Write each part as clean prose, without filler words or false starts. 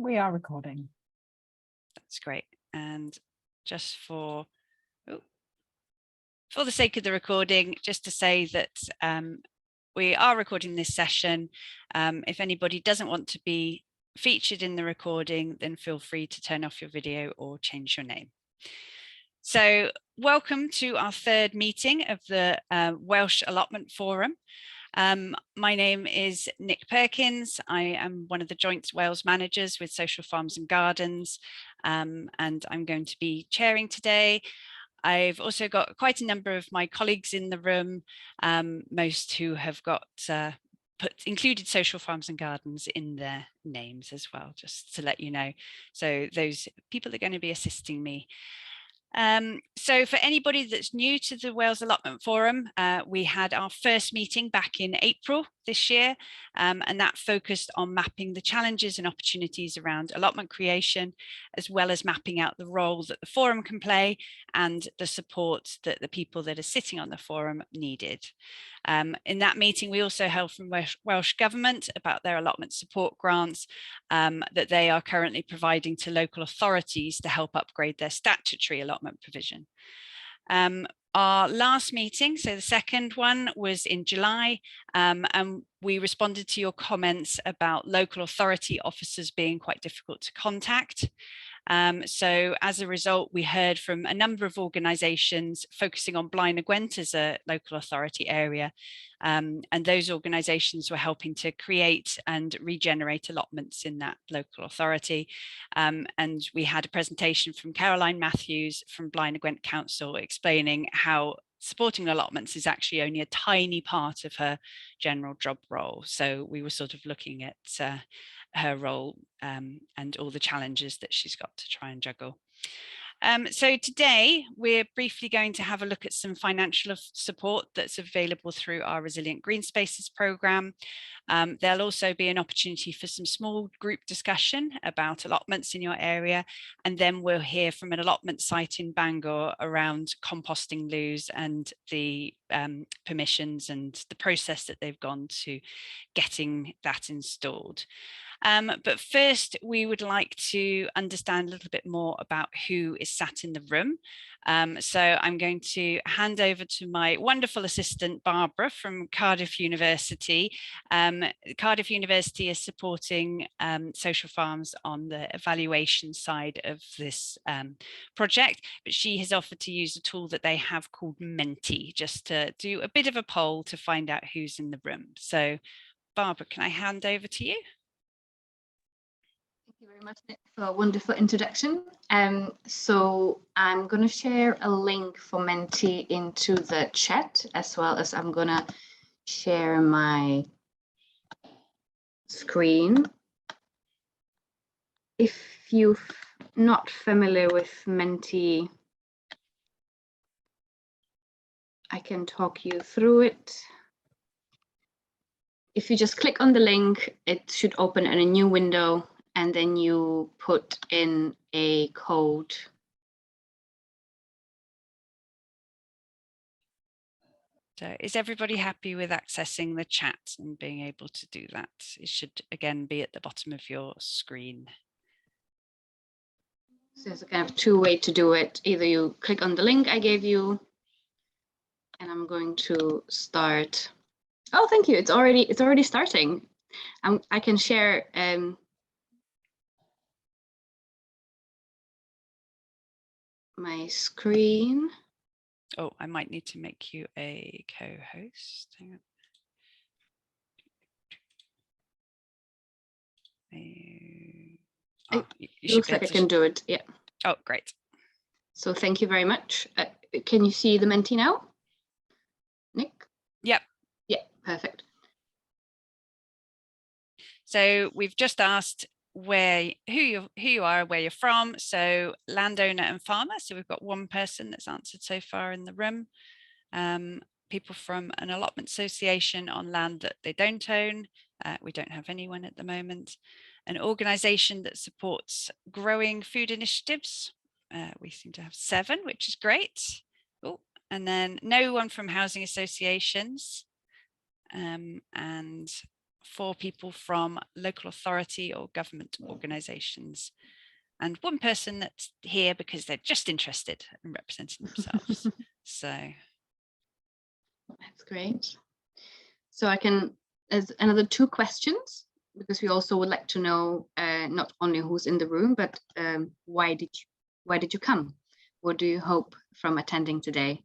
We are recording. That's great. And just for the sake of the recording, just to say that we are recording this session. If anybody doesn't want to be featured in the recording, then feel free to turn off your video or change your name. So welcome to our third meeting of the Welsh Allotment Forum. My name is Nick Perkins. I am one of the joint Wales managers with Social Farms and Gardens, and I'm going to be chairing today. I've also got quite a number of my colleagues in the room, most who have got included Social Farms and Gardens in their names as well, just to let you know. So those people are going to be assisting me. So for anybody that's new to the Wales Allotment Forum, we had our first meeting back in April this year, and that focused on mapping the challenges and opportunities around allotment creation, as well as mapping out the role that the forum can play and the support that the people that are sitting on the forum needed. In that meeting, we also heard from Welsh Government about their allotment support grants that they are currently providing to local authorities to help upgrade their statutory allotment provision. Our last meeting, so the second one, was in July, and we responded to your comments about local authority officers being quite difficult to contact. So as a result, we heard from a number of organisations focusing on Blaen y Gwent as a local authority area. And those organisations were helping to create and regenerate allotments in that local authority. And we had a presentation from Caroline Matthews from Blaen y Gwent Council explaining how supporting allotments is actually only a tiny part of her general job role. So we were sort of looking at her role and all the challenges that she's got to try and juggle. So today we're briefly going to have a look at some financial support that's available through our Resilient Green Spaces programme. There'll also be an opportunity for some small group discussion about allotments in your area, and then we'll hear from an allotment site in Bangor around composting loos and the permissions and the process that they've gone to getting that installed. But first, we would like to understand a little bit more about who is sat in the room. So I'm going to hand over to my wonderful assistant, Barbara, from Cardiff University. Cardiff University is supporting Social Farms on the evaluation side of this project, but she has offered to use a tool that they have called Menti, just to do a bit of a poll to find out who's in the room. So Barbara, can I hand over to you? Thank you very much, Nick, for a wonderful introduction. So I'm going to share a link for Menti into the chat, as well as I'm going to share my screen. If you're not familiar with Menti, I can talk you through it. If you just click on the link, it should open in a new window, and then you put in a code. So is everybody happy with accessing the chat and being able to do that? It should again be at the bottom of your screen. So there's a kind of two-way to do it. Either you click on the link I gave you, and I'm going to start. Oh, thank you. It's already starting. I can share my screen. Oh, I might need to make you a co-host. Hang on. It looks like I can do it. Yeah. Oh, great. So thank you very much. Can you see the Menti now, Nick? Yep. Yeah, perfect. So we've just asked who you are, where you're from. So landowner and farmer. So we've got one person that's answered so far in the room. People from an allotment association on land that they don't own. We don't have anyone at the moment. An organisation that supports growing food initiatives. We seem to have 7, which is great. Oh, and then no one from housing associations. And 4 people from local authority or government organisations, and 1 person that's here because they're just interested in representing themselves. So that's great. So I can, as another 2 questions, because we also would like to know not only who's in the room, but why did you come? What do you hope from attending today?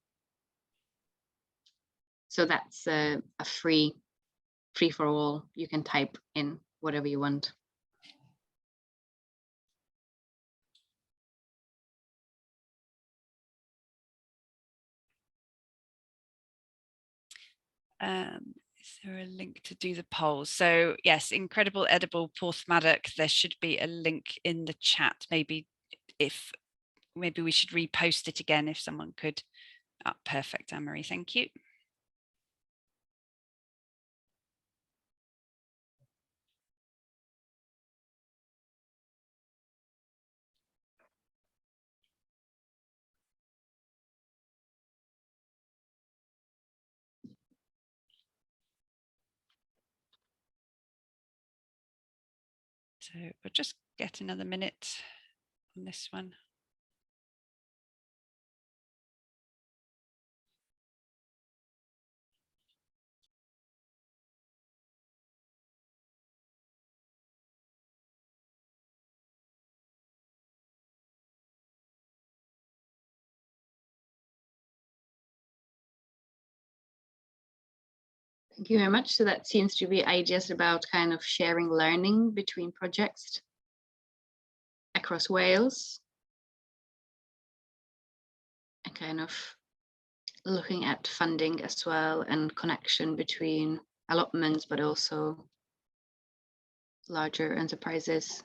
So that's a free for all. You can type in whatever you want. is there a link to do the polls? So yes, incredible edible Porthmadog. There should be a link in the chat. Maybe we should repost it again if someone could. Oh, perfect, Anne-Marie, thank you. So we'll just get another minute on this one. Thank you very much. So that seems to be ideas about kind of sharing learning between projects across Wales, and kind of looking at funding as well and connection between allotments, but also larger enterprises.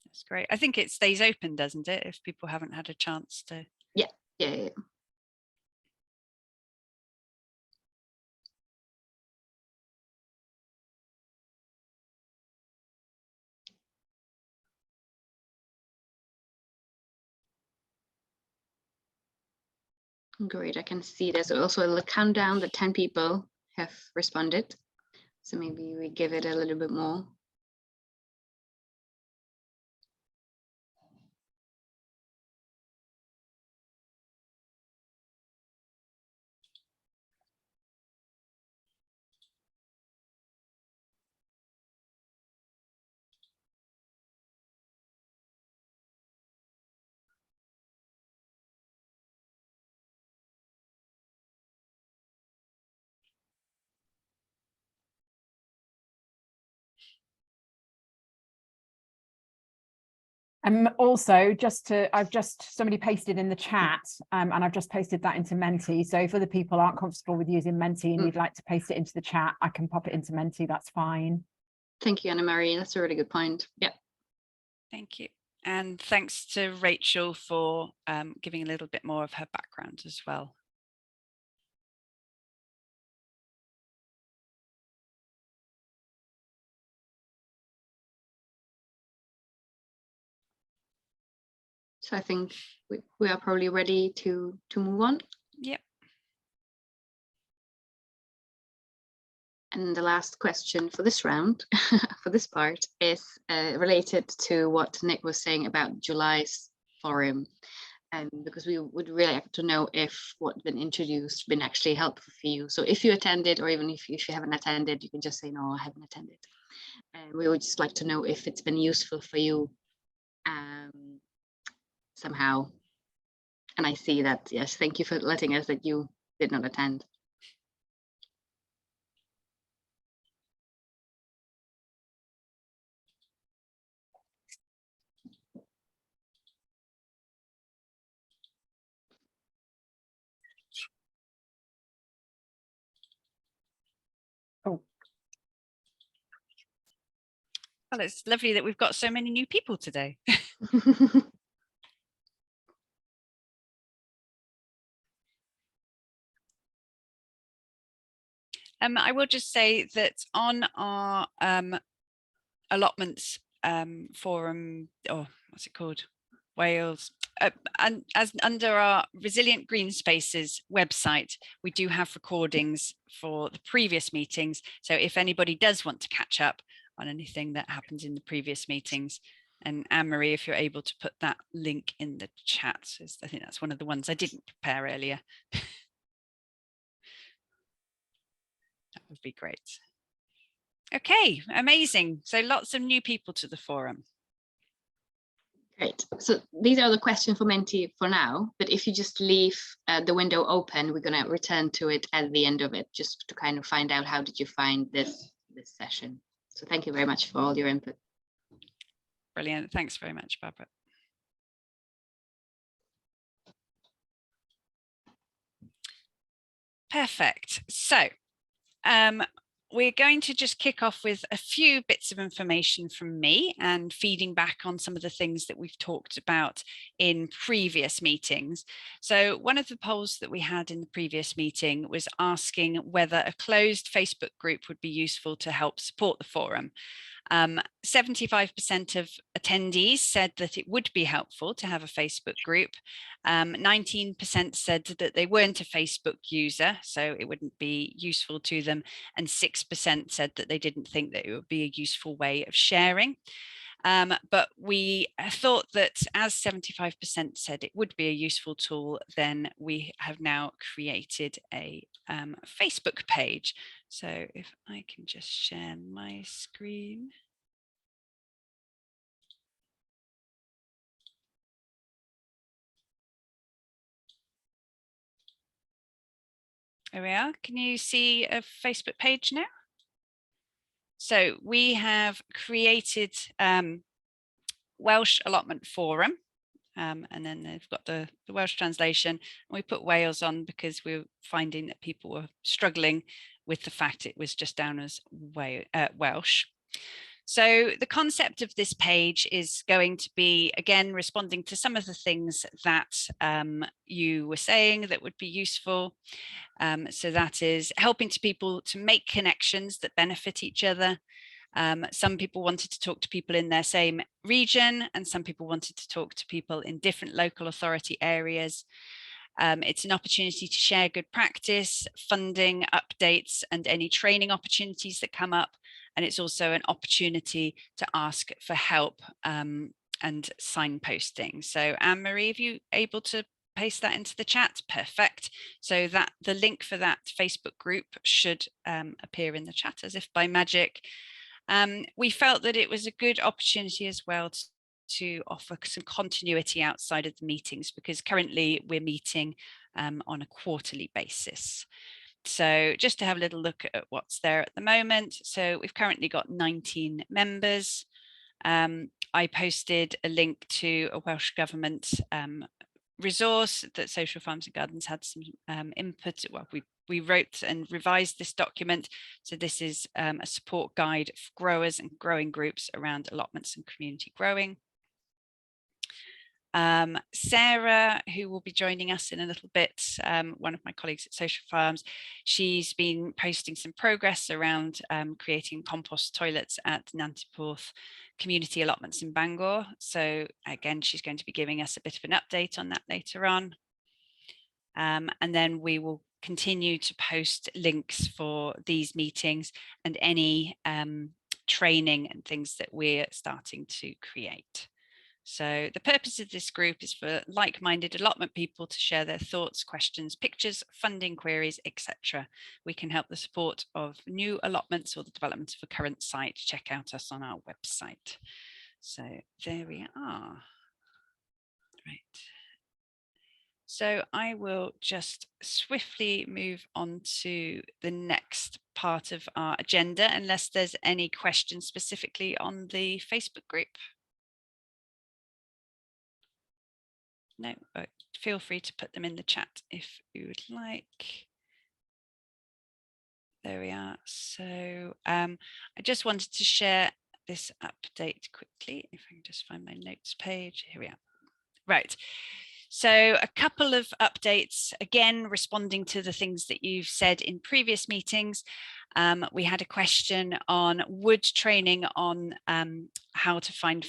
That's great. I think it stays open, doesn't it, if people haven't had a chance to? Yeah. Great, I can see there's also a little countdown that 10 people have responded. So maybe we give it a little bit more. Also, somebody pasted in the chat, and I've just posted that into Menti. So if other people aren't comfortable with using Menti and you'd like to paste it into the chat, I can pop it into Menti, that's fine. Thank you, Anna-Marie. That's a really good point. Yeah. Thank you. And thanks to Rachel for giving a little bit more of her background as well. So I think we are probably ready to move on. Yep. And the last question for this round, for this part, is related to what Nick was saying about July's forum. Because we would really like to know if what's been introduced been actually helpful for you. So if you attended, or even if you haven't attended, you can just say, no, I haven't attended. And we would just like to know if it's been useful for you somehow. And I see that, yes, thank you for letting us that you did not attend. Oh. Well, it's lovely that we've got so many new people today. I will just say that on our allotments forum, or what's it called? Wales. And as under our Resilient Green Spaces website, we do have recordings for the previous meetings. So if anybody does want to catch up on anything that happened in the previous meetings, and Anne-Marie, if you're able to put that link in the chat, I think that's one of the ones I didn't prepare earlier. That would be great. Okay, amazing. So lots of new people to the forum. Great. So these are the questions for Menti for now, but if you just leave the window open, we're going to return to it at the end of it, just to kind of find out how did you find this session. So thank you very much for all your input. Brilliant. Thanks very much, Barbara. Perfect. So we're going to just kick off with a few bits of information from me and feeding back on some of the things that we've talked about in previous meetings. So one of the polls that we had in the previous meeting was asking whether a closed Facebook group would be useful to help support the forum. 75% of attendees said that it would be helpful to have a Facebook group. 19% said that they weren't a Facebook user, so it wouldn't be useful to them, and 6% said that they didn't think that it would be a useful way of sharing. But we thought that as 75% said it would be a useful tool, then we have now created a Facebook page. So if I can just share my screen. There we are. Can you see a Facebook page now? So we have created Welsh Allotment Forum. And then they've got the Welsh translation. We put Wales on because we were finding that people were struggling with the fact it was just down as Welsh. So the concept of this page is going to be, again, responding to some of the things that you were saying that would be useful. So that is helping people to make connections that benefit each other. Some people wanted to talk to people in their same region, and some people wanted to talk to people in different local authority areas. It's an opportunity to share good practice, funding, updates, and any training opportunities that come up. And it's also an opportunity to ask for help and signposting. So Anne-Marie, are you able to paste that into the chat? Perfect. So that the link for that Facebook group should appear in the chat as if by magic. We felt that it was a good opportunity as well to offer some continuity outside of the meetings, because currently we're meeting on a quarterly basis. So just to have a little look at what's there at the moment. So we've currently got 19 members. I posted a link to a Welsh Government resource that Social Farms and Gardens had some input. Well, we wrote and revised this document. So this is a support guide for growers and growing groups around allotments and community growing. Sarah, who will be joining us in a little bit, one of my colleagues at Social Farms, she's been posting some progress around creating compost toilets at Nantiporth community allotments in Bangor. So again, she's going to be giving us a bit of an update on that later on. And then we will continue to post links for these meetings and any training and things that we're starting to create. So the purpose of this group is for like-minded allotment people to share their thoughts, questions, pictures, funding queries, etc. We can help the support of new allotments or the development of a current site. Check out us on our website. So there we are. Right. So I will just swiftly move on to the next part of our agenda, unless there's any questions specifically on the Facebook group. No, but feel free to put them in the chat if you would like. There we are. So I just wanted to share this update quickly. If I can just find my notes page. Here we are. Right. So a couple of updates, again, responding to the things that you've said in previous meetings. We had a question on would training on how to find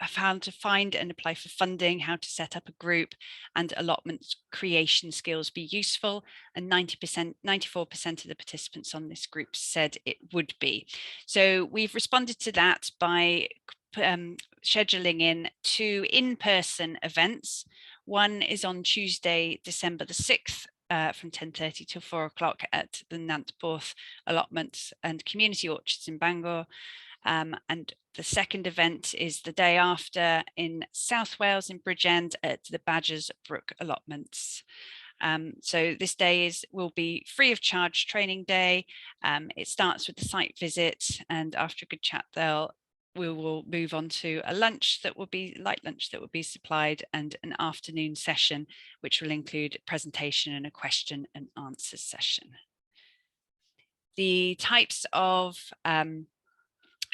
of how to find and apply for funding, how to set up a group, and allotment creation skills be useful. And 94% of the participants on this group said it would be. So we've responded to that by scheduling in 2 in-person events. One is on Tuesday, December the 6th, from 10:30 till 4 o'clock at the Nantborth Allotments and Community Orchards in Bangor. And the second event is the day after in South Wales in Bridgend at the Badgers Brook Allotments. So this day will be free of charge training day. It starts with the site visit, and after a good chat we will move on to a lunch that will be light lunch that will be supplied, and an afternoon session which will include a presentation and a question and answers session. The types of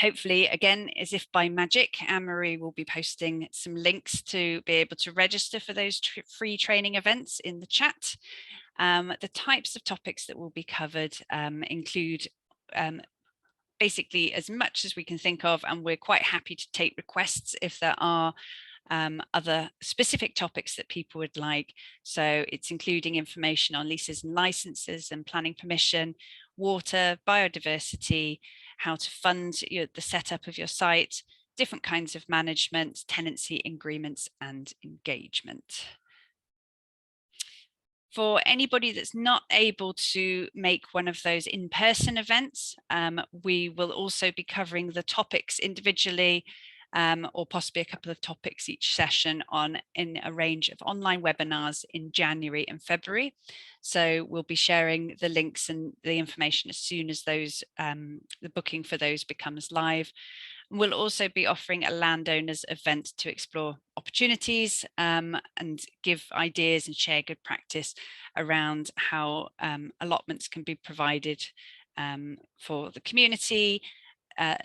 hopefully, again, as if by magic, Anne-Marie will be posting some links to be able to register for those free training events in the chat. The types of topics that will be covered include basically as much as we can think of, and we're quite happy to take requests if there are other specific topics that people would like. So it's including information on leases and licenses and planning permission, water, biodiversity, how to fund the setup of your site, different kinds of management, tenancy agreements, and engagement. For anybody that's not able to make one of those in-person events, we will also be covering the topics individually, or possibly a couple of topics each session in a range of online webinars in January and February. So we'll be sharing the links and the information as soon as those the booking for those becomes live. We'll also be offering a landowners event to explore opportunities and give ideas and share good practice around how allotments can be provided for the community,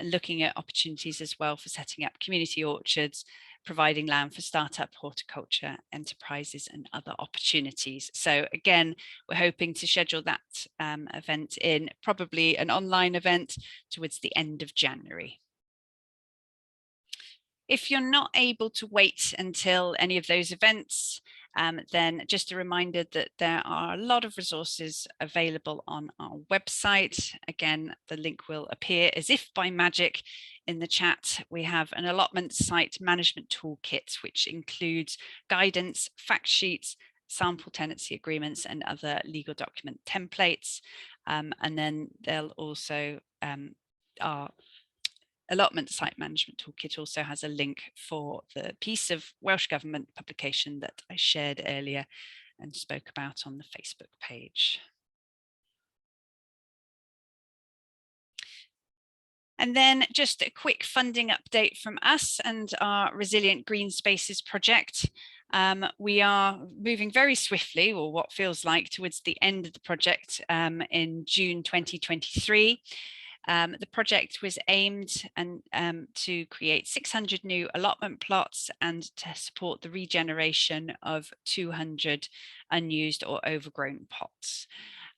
looking at opportunities as well for setting up community orchards, providing land for startup horticulture enterprises and other opportunities. So again, we're hoping to schedule that event in, probably an online event, towards the end of January. If you're not able to wait until any of those events, then just a reminder that there are a lot of resources available on our website. Again, the link will appear as if by magic in the chat. We have an allotment site management toolkit, which includes guidance, fact sheets, sample tenancy agreements, and other legal document templates. And then they'll also our Allotment Site Management Toolkit also has a link for the piece of Welsh Government publication that I shared earlier and spoke about on the Facebook page. And then just a quick funding update from us and our Resilient Green Spaces project. We are moving very swiftly, or what feels like, towards the end of the project in June 2023. The project was aimed to create 600 new allotment plots and to support the regeneration of 200 unused or overgrown plots.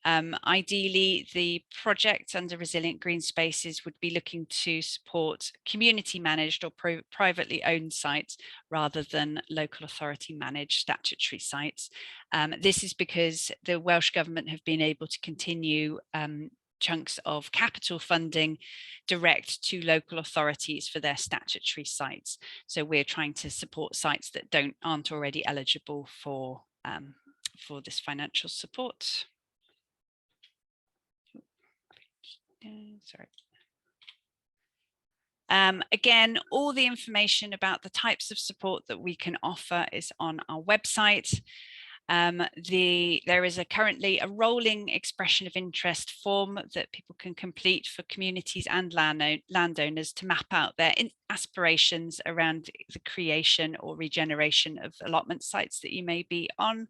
Ideally, the project under Resilient Green Spaces would be looking to support community managed or privately owned sites rather than local authority managed statutory sites. This is because the Welsh Government have been able to continue chunks of capital funding direct to local authorities for their statutory sites. So we're trying to support sites that aren't already eligible for this financial support. Sorry. Again, all the information about the types of support that we can offer is on our website. There is currently a rolling expression of interest form that people can complete for communities and landowners to map out their aspirations around the creation or regeneration of allotment sites that you may be on.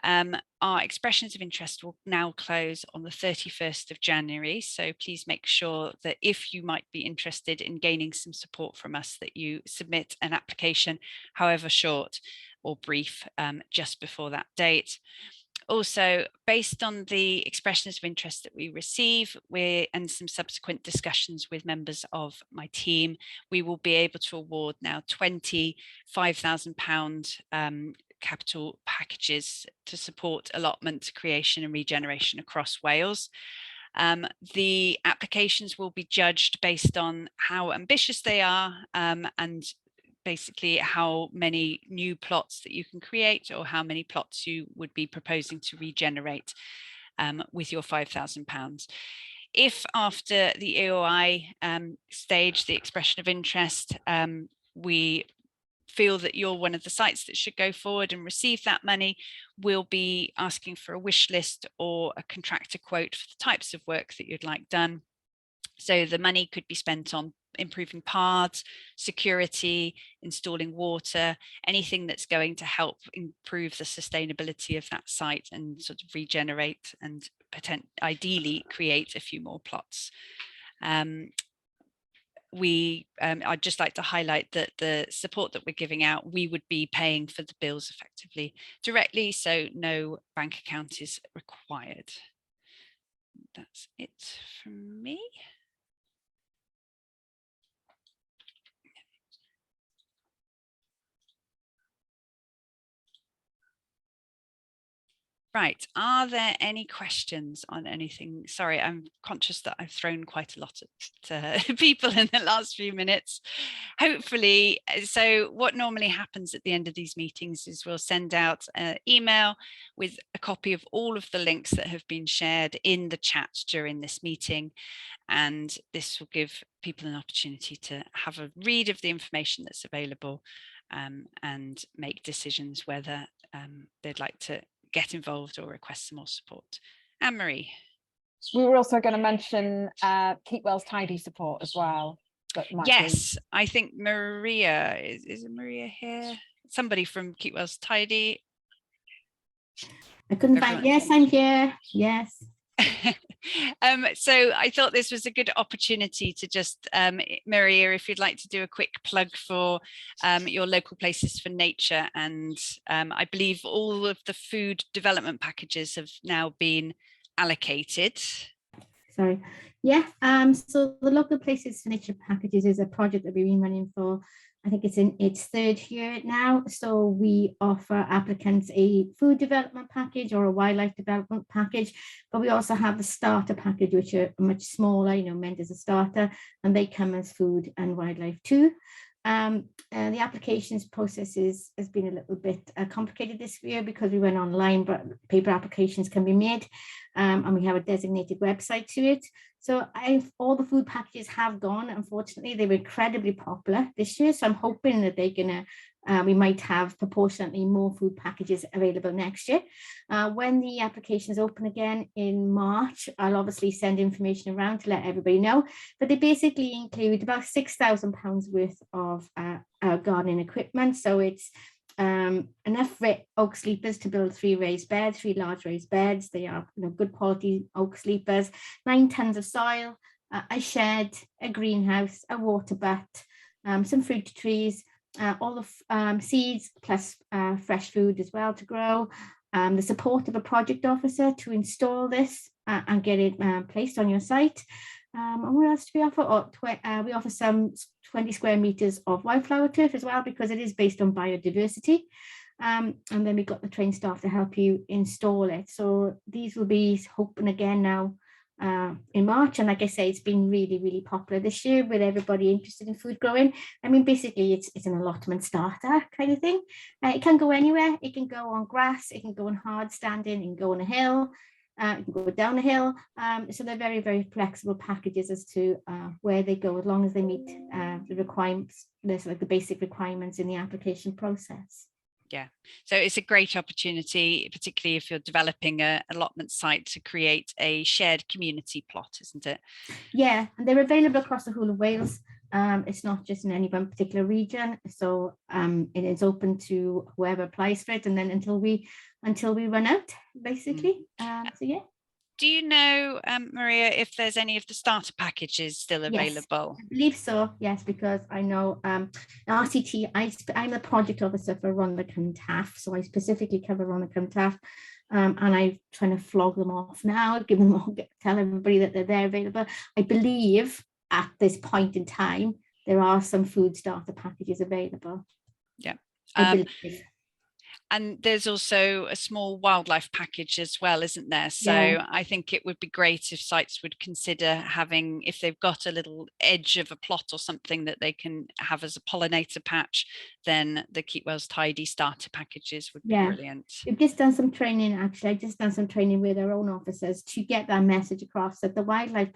Our expressions of interest will now close on the 31st of January. So please make sure that if you might be interested in gaining some support from us, that you submit an application, however short or brief, just before that date. Also, based on the expressions of interest that we receive, and some subsequent discussions with members of my team, we will be able to award now 20 £5,000 capital packages to support allotment, creation and regeneration across Wales. The applications will be judged based on how ambitious they are, and basically how many new plots that you can create, or how many plots you would be proposing to regenerate with your £5,000. If after the EOI stage, the expression of interest, we feel that you're one of the sites that should go forward and receive that money, we'll be asking for a wish list or a contractor quote for the types of work that you'd like done. So the money could be spent on improving paths, security, installing water, anything that's going to help improve the sustainability of that site and sort of regenerate and ideally create a few more plots. I'd just like to highlight that the support that we're giving out, we would be paying for the bills effectively directly, so no bank account is required. That's it from me. Right, are there any questions on anything? Sorry, I'm conscious that I've thrown quite a lot at people in the last few minutes. Hopefully, so what normally happens at the end of these meetings is we'll send out an email with a copy of all of the links that have been shared in the chat during this meeting. And this will give people an opportunity to have a read of the information that's available, and make decisions whether they'd like to get involved or request some more support. Anne-Marie. We were also going to mention Keep Wales Tidy support as well. Yes, I think Maria, is Maria here? Somebody from Keep Wales Tidy. I couldn't find, yes, I'm here, yes. So I thought this was a good opportunity to just, Maria, if you'd like to do a quick plug for your local places for nature, and I believe all of the food development packages have now been allocated. Sorry, yeah, so the local places for nature packages is a project that we've been running for, I think it's in its third year now. So we offer applicants a food development package or a wildlife development package, but we also have the starter package, which are much smaller, meant as a starter, and they come as food and wildlife too. And the applications process has been a little bit complicated this year because we went online, but paper applications can be made, and we have a designated website to it. So all the food packages have gone. Unfortunately, they were incredibly popular this year. So I'm hoping that they're gonna, we might have proportionately more food packages available next year. When the applications open again in March, I'll obviously send information around to let everybody know. But they basically include about £6,000 worth of gardening equipment. So it's enough oak sleepers to build 3 large raised beds. They are good quality oak sleepers, 9 tons of soil, a shed, a greenhouse, a water butt, some fruit trees, all the seeds plus fresh food as well to grow, the support of a project officer to install this and get it placed on your site. And what else do we offer? We offer some 20 square meters of wildflower turf as well, because it is based on biodiversity. And then we've got the trained staff to help you install it. So these will be open again now in March. And like I say, it's been really, really popular this year with everybody interested in food growing. I mean, basically, it's an allotment starter kind of thing. It can go anywhere. It can go on grass. It can go on hard standing. It can go on a hill. You can go down a hill, so they're very, very flexible packages as to where they go, as long as they meet the requirements, like the basic requirements in the application process. Yeah, so it's a great opportunity, particularly if you're developing an allotment site, to create a shared community plot, isn't it? Yeah, and they're available across the whole of Wales. It's not just in any one particular region, so it is open to whoever applies for it, and then until we run out, basically. So yeah. Do you know, Maria, if there's any of the starter packages still available? Yes, I believe so, yes, because I know RCT, I'm the project officer for Rhondda Cynon Taf, so I specifically cover Rhondda Cynon Taf. and I'm trying to flog them off now, give them all, tell everybody that they're available. I believe at this point in time, there are some food starter packages available. Yeah. I believe. And there's also a small wildlife package as well, isn't there? So Yeah. I think it would be great if sites would consider having, if they've got a little edge of a plot or something that they can have as a pollinator patch, then the Keep Wells Tidy starter packages would be brilliant. We've just done some training, actually. I've just done some training with our own officers to get that message across, that the wildlife,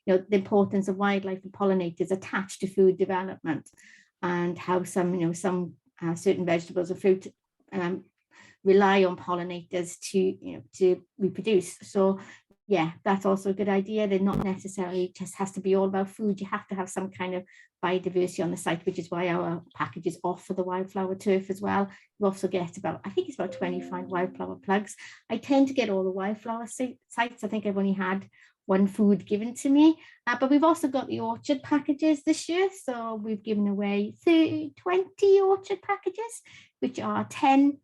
the importance of wildlife and pollinators attached to food development, and how some, certain vegetables or fruit rely on pollinators to reproduce. So yeah, that's also a good idea. They're not necessarily just has to be all about food. You have to have some kind of biodiversity on the site, which is why our packages offer the wildflower turf as well. You also get I think it's about 25 wildflower plugs. I tend to get all the wildflower sites. I think I've only had one food given to me, but we've also got the orchard packages this year. So we've given away 20 orchard packages, which are 10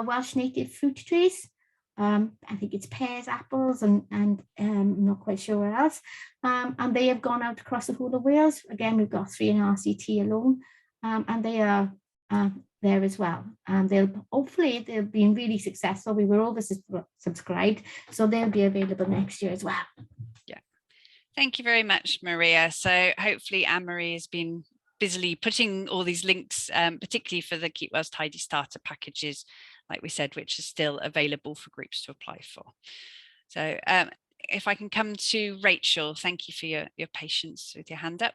Welsh native fruit trees. I think it's pears, apples, and I'm not quite sure where else. And they have gone out across the whole of Wales. Again, we've got 3 in RCT alone, and they are there as well. And hopefully they've been really successful. We were oversubscribed, so they'll be available next year as well. Yeah, thank you very much, Maria. So hopefully Anne-Marie has been busily putting all these links, particularly for the Keep Wells Tidy starter packages, like we said, which is still available for groups to apply for. So if I can come to Rachel, thank you for your patience with your hand up.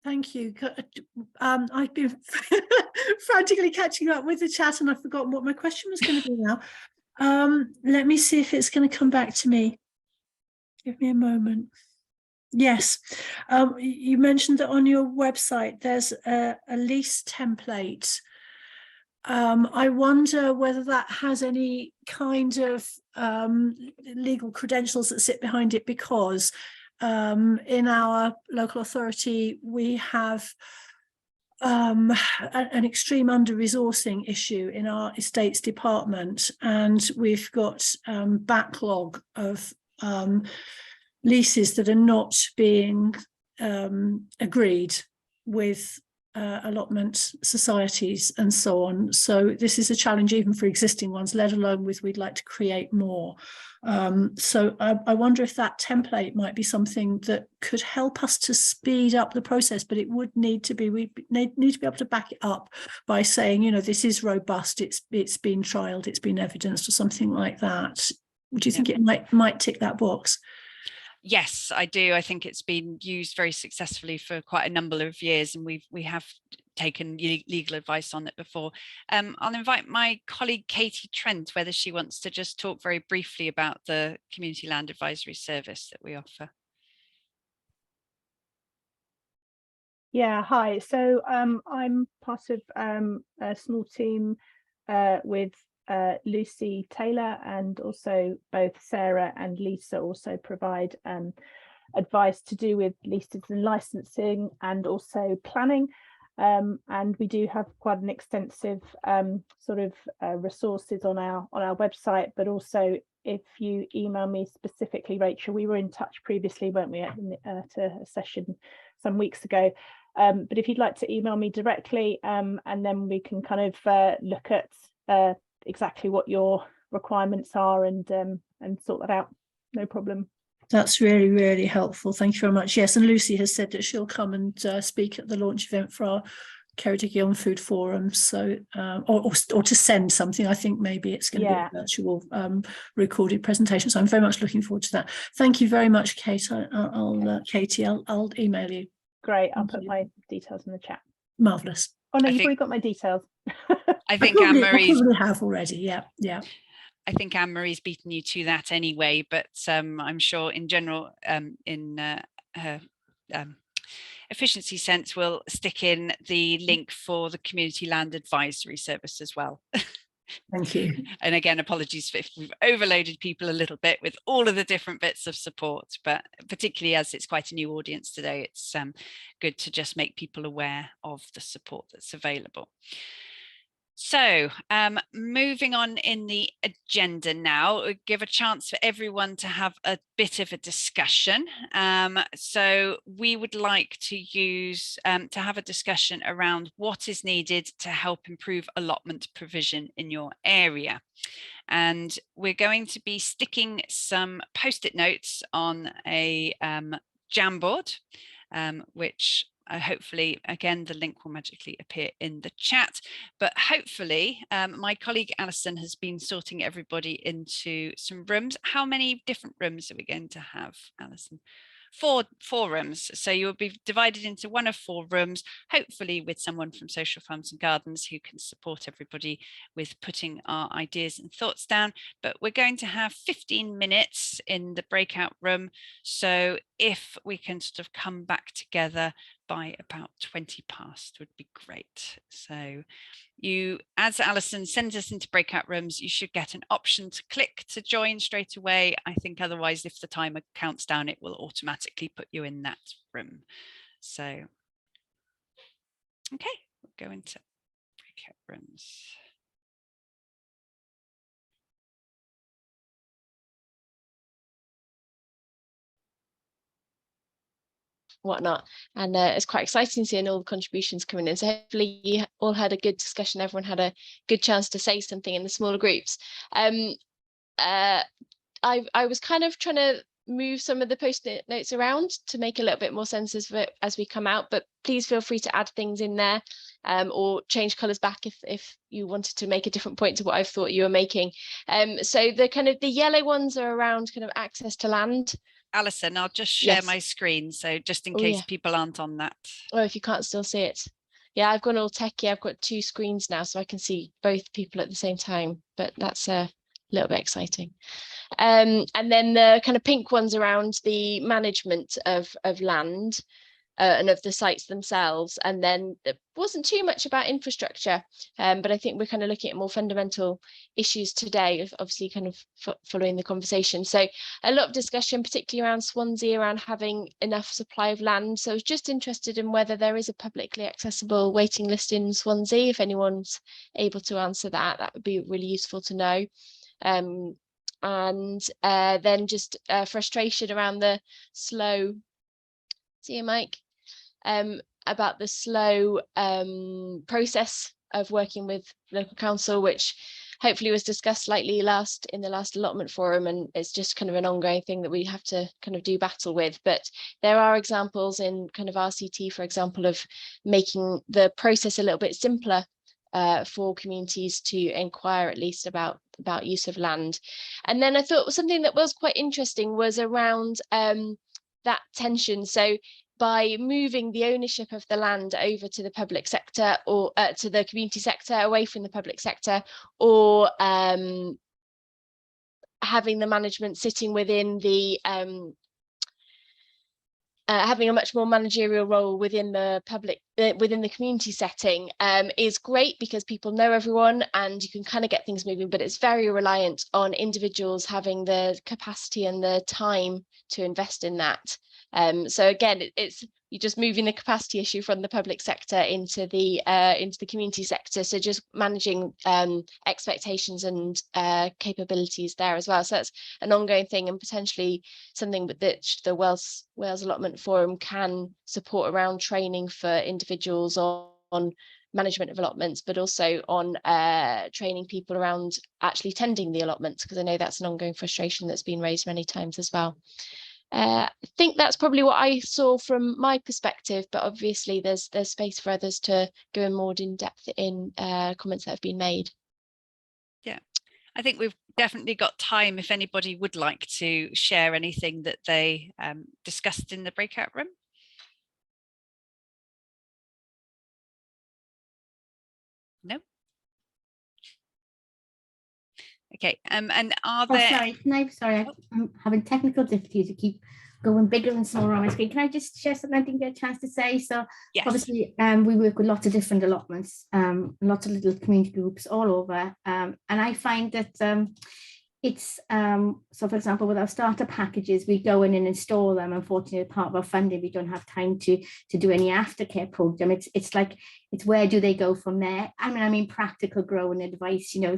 Thank you. I've been frantically catching up with the chat and I've forgotten what my question was going to be now. Let me see if it's going to come back to me. Give me a moment. Yes, you mentioned that on your website there's a lease template. I wonder whether that has any kind of legal credentials that sit behind it, because in our local authority we have an extreme under-resourcing issue in our estates department, and we've got backlog of leases that are not being agreed with allotment societies and so on. So this is a challenge even for existing ones, let alone with we'd like to create more. So I wonder if that template might be something that could help us to speed up the process, but it would need to be, we need to be able to back it up by saying, this is robust, it's been trialed, it's been evidenced, or something like that. Would you think it might tick that box? Yes, I do. I think it's been used very successfully for quite a number of years, and we have taken legal advice on it before. I'll invite my colleague Katie Trent, whether she wants to just talk very briefly about the Community Land Advisory Service that we offer. Yeah, hi. So I'm part of a small team with Lucy Taylor, and also both Sarah and Lisa also provide advice to do with leases and licensing and also planning. And we do have quite an extensive resources on our website, but also if you email me specifically, Rachel, we were in touch previously, weren't we, at a session some weeks ago. But if you'd like to email me directly, and then we can kind of look at exactly what your requirements are and sort that out. No problem. That's really, really helpful. Thank you very much. Yes, and Lucy has said that she'll come and speak at the launch event for our Ceredigion on Food Forum. So, or to send something. I think maybe it's going to be a virtual recorded presentation. So I'm very much looking forward to that. Thank you very much, Kate. Katie, I'll email you. Great. I'll put my details in the chat. Marvellous. Oh no, you've already got my details. I think Anne-Marie's probably have already. Yeah. I think Anne-Marie's beaten you to that anyway, but I'm sure in general, in her efficiency sense, we'll stick in the link for the Community Land Advisory Service as well. Thank you. And again, apologies if we've overloaded people a little bit with all of the different bits of support, but particularly as it's quite a new audience today, it's good to just make people aware of the support that's available. So moving on in the agenda now, we'll give a chance for everyone to have a bit of a discussion. So we would like to use to have a discussion around what is needed to help improve allotment provision in your area. And we're going to be sticking some post-it notes on a Jamboard, which hopefully, again, the link will magically appear in the chat, but hopefully my colleague Alison has been sorting everybody into some rooms. How many different rooms are we going to have, Alison? Four rooms. So you'll be divided into one of 4 rooms, hopefully with someone from Social Farms and Gardens who can support everybody with putting our ideas and thoughts down. But we're going to have 15 minutes in the breakout room. So if we can sort of come back together by about 20 past would be great. So you, as Alison sends us into breakout rooms, you should get an option to click to join straight away. I think otherwise, if the timer counts down, it will automatically put you in that room. So, okay, we'll go into breakout rooms. Whatnot, and it's quite exciting seeing all the contributions coming in. So hopefully you all had a good discussion, everyone had a good chance to say something in the smaller groups. I was kind of trying to move some of the post-it notes around to make a little bit more sense as we come out, but please feel free to add things in there, or change colours back if you wanted to make a different point to what I thought you were making. So the yellow ones are around kind of access to land. Alison, I'll just share Yes. my screen, so just in case people aren't on that. Oh, if you can't still see it. Yeah, I've gone all techie. I've got 2 screens now, so I can see both people at the same time, but that's a little bit exciting. And then the kind of pink ones around the management of land and of the sites themselves. And then there wasn't too much about infrastructure, but I think we're kind of looking at more fundamental issues today, obviously kind of following the conversation. So a lot of discussion, particularly around Swansea, around having enough supply of land. So I was just interested in whether there is a publicly accessible waiting list in Swansea. If anyone's able to answer that, that would be really useful to know. And then just frustration around the slow, see you, Mike, about the slow process of working with local council, which hopefully was discussed slightly in the last allotment forum, and it's just kind of an ongoing thing that we have to kind of do battle with. But there are examples in kind of RCT, for example, of making the process a little bit simpler for communities to inquire at least about use of land. And then I thought something that was quite interesting was around that tension. So by moving the ownership of the land over to the public sector, or to the community sector, away from the public sector, or having the management sitting within the having a much more managerial role within the within the community setting is great, because people know everyone and you can kind of get things moving, but it's very reliant on individuals having the capacity and the time to invest in that. So again, you're just moving the capacity issue from the public sector into the community sector. So just managing expectations and capabilities there as well. So that's an ongoing thing, and potentially something that the Wales Allotment Forum can support around training for individuals on management of allotments, but also on training people around actually tending the allotments, because I know that's an ongoing frustration that's been raised many times as well. I think that's probably what I saw from my perspective, but obviously there's space for others to go in more in depth in comments that have been made. Yeah, I think we've definitely got time if anybody would like to share anything that they discussed in the breakout room. No. Okay, and are there... Sorry, I'm having technical difficulties to keep going bigger and smaller on my screen. Can I just share something I didn't get a chance to say? So Yes. Obviously we work with lots of different allotments, lots of little community groups all over, and I find that it's so for example, with our starter packages, we go in and install them. Unfortunately, part of our funding, we don't have time to do any aftercare program. It's like it's where do they go from there? I mean practical growing advice, you know,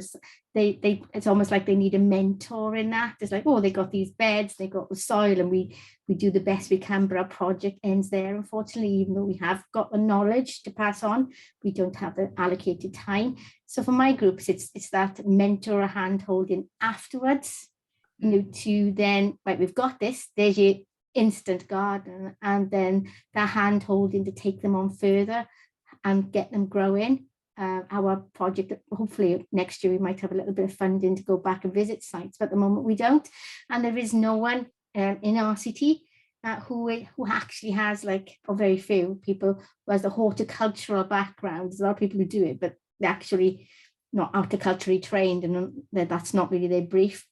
it's almost like they need a mentor in that. It's like, oh, they got these beds, they got the soil, and we do the best we can, but our project ends there. Unfortunately, even though we have got the knowledge to pass on, we don't have the allocated time. So for my groups, it's that mentor or hand holding afterwards, you know, to then, right, we've got this, there's your instant garden, and then that hand holding to take them on further and get them growing. Our project, hopefully next year we might have a little bit of funding to go back and visit sites, but at the moment we don't. And there is no one in RCT who actually has, like, or very few people who has a horticultural background. There's a lot of people who do it, but they're actually not horticulturally trained, and that's not really their brief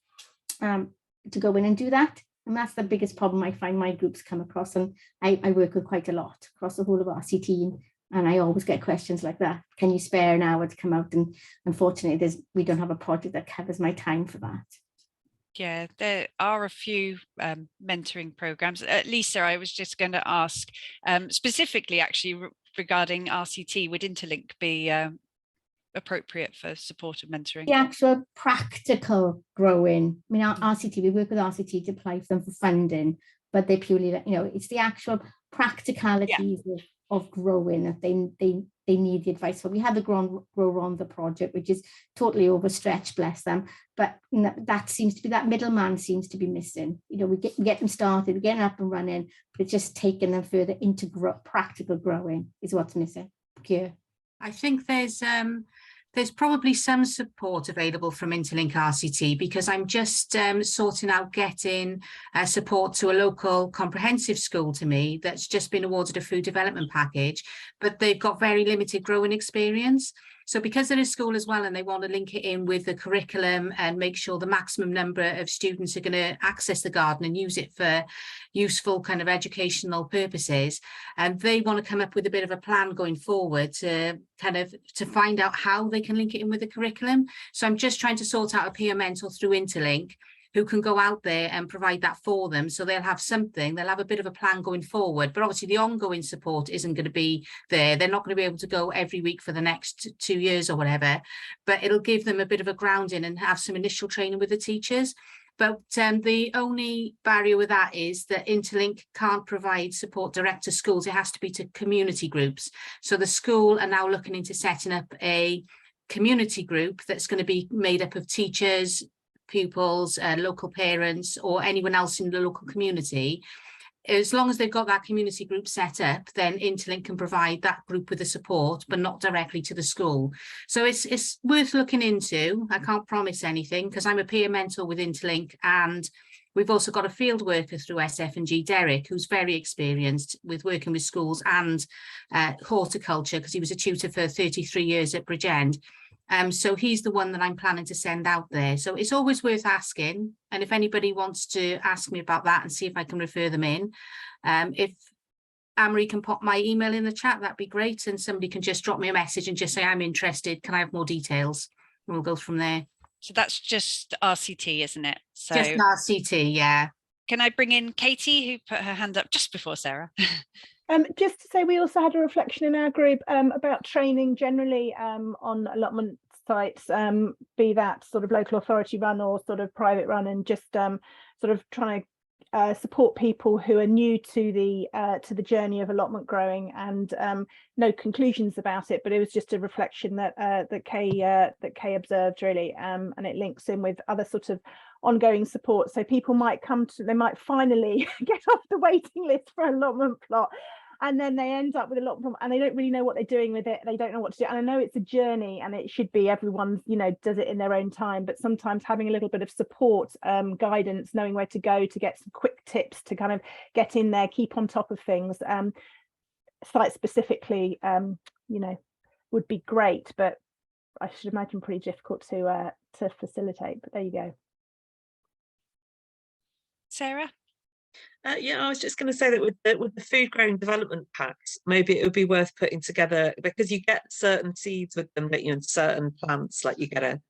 to go in and do that. And that's the biggest problem I find my groups come across. And I work with quite a lot across the whole of RCT. And I always get questions like that. Can you spare an hour to come out? And unfortunately, we don't have a project that covers my time for that. Yeah, there are a few mentoring programs. Lisa, I was just going to ask specifically, actually, regarding RCT, would Interlink be appropriate for supported mentoring? The actual practical growing. I mean, our RCT, we work with RCT to apply for them for funding, but they're purely, you know, it's the actual practicalities of growing that they need the advice for. We have the Grow Rhondda project, which is totally overstretched, bless them. But that seems to be, that middleman seems to be missing. You know, we get them started, we get them up and running, but it's just taking them further into practical growing is what's missing. Keir? I think there's probably some support available from Interlink RCT, because I'm just sorting out getting support to a local comprehensive school to me that's just been awarded a food development package, but they've got very limited growing experience. So because they're a school as well and they want to link it in with the curriculum and make sure the maximum number of students are going to access the garden and use it for useful kind of educational purposes, and they want to come up with a bit of a plan going forward to find out how they can link it in with the curriculum. So I'm just trying to sort out a peer mentor through Interlink who can go out there and provide that for them. So they'll have something, they'll have a bit of a plan going forward, but obviously the ongoing support isn't going to be there. They're not going to be able to go every week for the next 2 years or whatever, but it'll give them a bit of a grounding and have some initial training with the teachers. But the only barrier with that is that Interlink can't provide support direct to schools. It has to be to community groups. So the school are now looking into setting up a community group that's going to be made up of teachers, pupils, local parents, or anyone else in the local community. As long as they've got that community group set up, then Interlink can provide that group with the support, but not directly to the school. So it's worth looking into. I can't promise anything because I'm a peer mentor with Interlink, and we've also got a field worker through SF&G, Derek, who's very experienced with working with schools and horticulture, because he was a tutor for 33 years at Bridgend. So he's the one that I'm planning to send out there. So it's always worth asking. And if anybody wants to ask me about that and see if I can refer them in, if Anne-Marie can pop my email in the chat, that'd be great. And somebody can just drop me a message and just say, I'm interested. Can I have more details? And we'll go from there. So that's just RCT, isn't it? So just RCT, yeah. Can I bring in Katie, who put her hand up just before Sarah? Just to say, we also had a reflection in our group about training generally on allotment sites, be that sort of local authority run or sort of private run, and just sort of trying to support people who are new to the journey of allotment growing, and no conclusions about it, but it was just a reflection that that Kay observed really, and it links in with other sort of ongoing support. So people might they might finally get off the waiting list for an allotment plot, and then they end up with a lot of, and they don't really know what they're doing with it. They don't know what to do. And I know it's a journey, and it should be everyone's, you know, does it in their own time. But sometimes having a little bit of support, guidance, knowing where to go to get some quick tips to kind of get in there, keep on top of things. Site specifically, you know, would be great, but I should imagine pretty difficult to facilitate. But there you go. Sarah? Yeah, I was just going to say that with the food growing development packs, maybe it would be worth putting together, because you get certain seeds with them, that, you know, certain plants, like you get a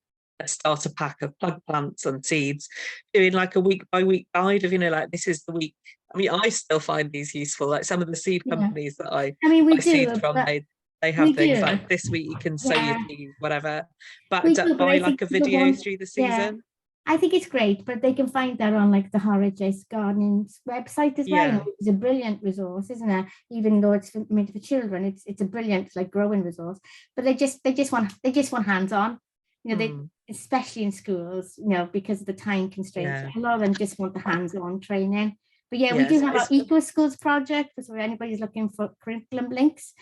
starter pack of plug plants and seeds, doing like a week by week guide of, you know, like this is the week. I mean, I still find these useful, like some of the seed companies that I mean, we buy do, seeds from, they have We things do. like this week you can sow your Yeah. peas, whatever. But We do, but buy I like think a people video want- through the yeah. season. I think it's great, but they can find that on like the Harrods Gardening's website as well. Yeah. It's a brilliant resource, isn't it? Even though it's meant for children, it's a brilliant like growing resource. But they just want hands-on, you know, they especially in schools, you know, because of the time constraints. Yeah. A lot of them just want the hands-on training. But yeah, we Yes, do have our it's- Eco Schools project, so if anybody's looking for curriculum links,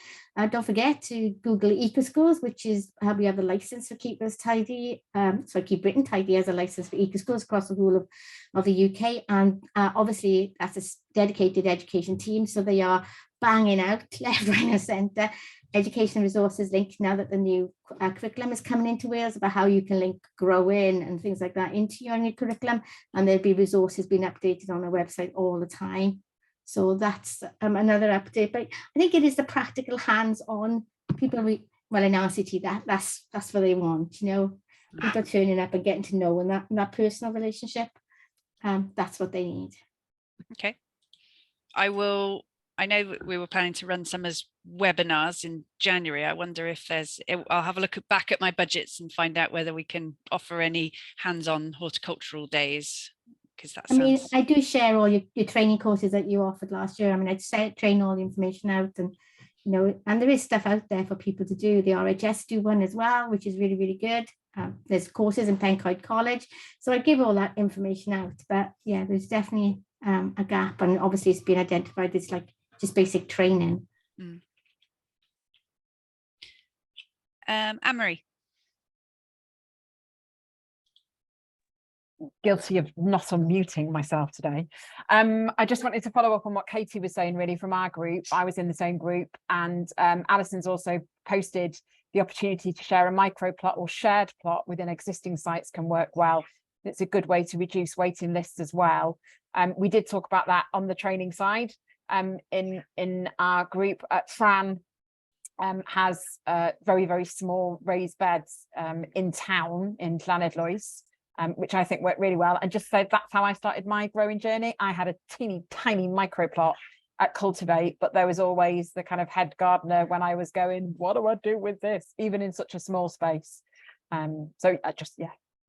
don't forget to Google Eco Schools, which is how we have the license for Keep Us Tidy. So Keep Britain Tidy as a license for Eco Schools across the whole of the UK. And obviously that's a dedicated education team. So they are banging out left, right and centre education resources linked now that the new curriculum is coming into Wales about how you can link growing and things like that into your new curriculum, and there'll be resources being updated on our website all the time. So that's another update, but I think it is the practical hands-on people well in RCT that's what they want, you know, people turning up and getting to know and that personal relationship. That's what they need. Okay. I know we were planning to run summer's webinars in January. I wonder if I'll have a look back at my budgets and find out whether we can offer any hands-on horticultural days, because that sounds... I do share all your training courses that you offered last year. I mean, I'd train all the information out, and you know, and there is stuff out there for people to do. The RHS do one as well, which is really, really good. There's courses in Pencoed College. So I give all that information out, but yeah, there's definitely a gap, and obviously it's been identified as like just basic training. Anne-Marie. Guilty of not unmuting myself today. I just wanted to follow up on what Katie was saying really from our group. I was in the same group, and Alison's also posted the opportunity to share a microplot or shared plot within existing sites can work well. It's a good way to reduce waiting lists as well. We did talk about that on the training side. In our group, Fran has very, very small raised beds in town in Llanidloes, which I think worked really well. And just said that's how I started my growing journey. I had a teeny tiny microplot at Cultivate, but there was always the kind of head gardener when I was going, what do I do with this, even in such a small space? So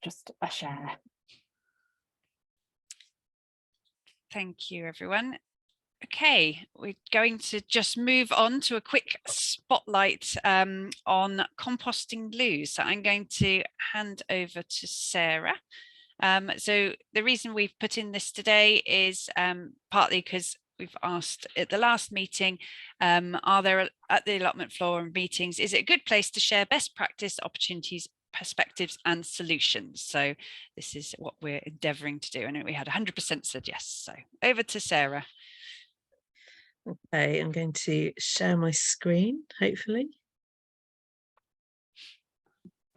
just a share. Thank you, everyone. Okay, we're going to just move on to a quick spotlight on composting loos. So I'm going to hand over to Sarah. So the reason we've put in this today is partly because we've asked at the last meeting, are there at the allotment floor and meetings, is it a good place to share best practice, opportunities, perspectives and solutions? So this is what we're endeavouring to do, and we had 100% said yes. So over to Sarah. Okay, I'm going to share my screen, hopefully.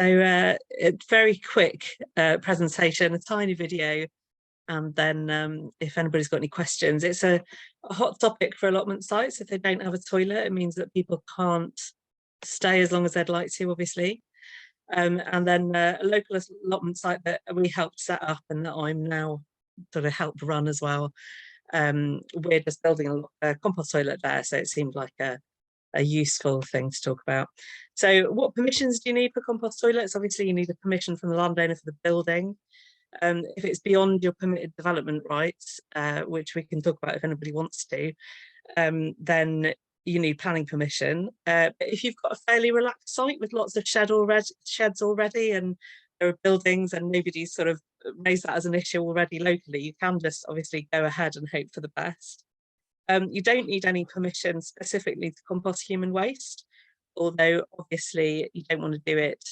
So a very quick presentation, a tiny video, and then if anybody's got any questions. It's a hot topic for allotment sites. If they don't have a toilet, it means that people can't stay as long as they'd like to, obviously. And then a local allotment site that we helped set up and that I'm now sort of helped run as well. We're just building a compost toilet there, so it seemed like a useful thing to talk about. So what permissions do you need for compost toilets? Obviously you need a permission from the landowner for the building. If it's beyond your permitted development rights, which we can talk about if anybody wants to, then you need planning permission. But if you've got a fairly relaxed site with lots of sheds already, and there are buildings and nobody's sort of raised that as an issue already locally, you can just obviously go ahead and hope for the best. You don't need any permission specifically to compost human waste, although obviously you don't want to do it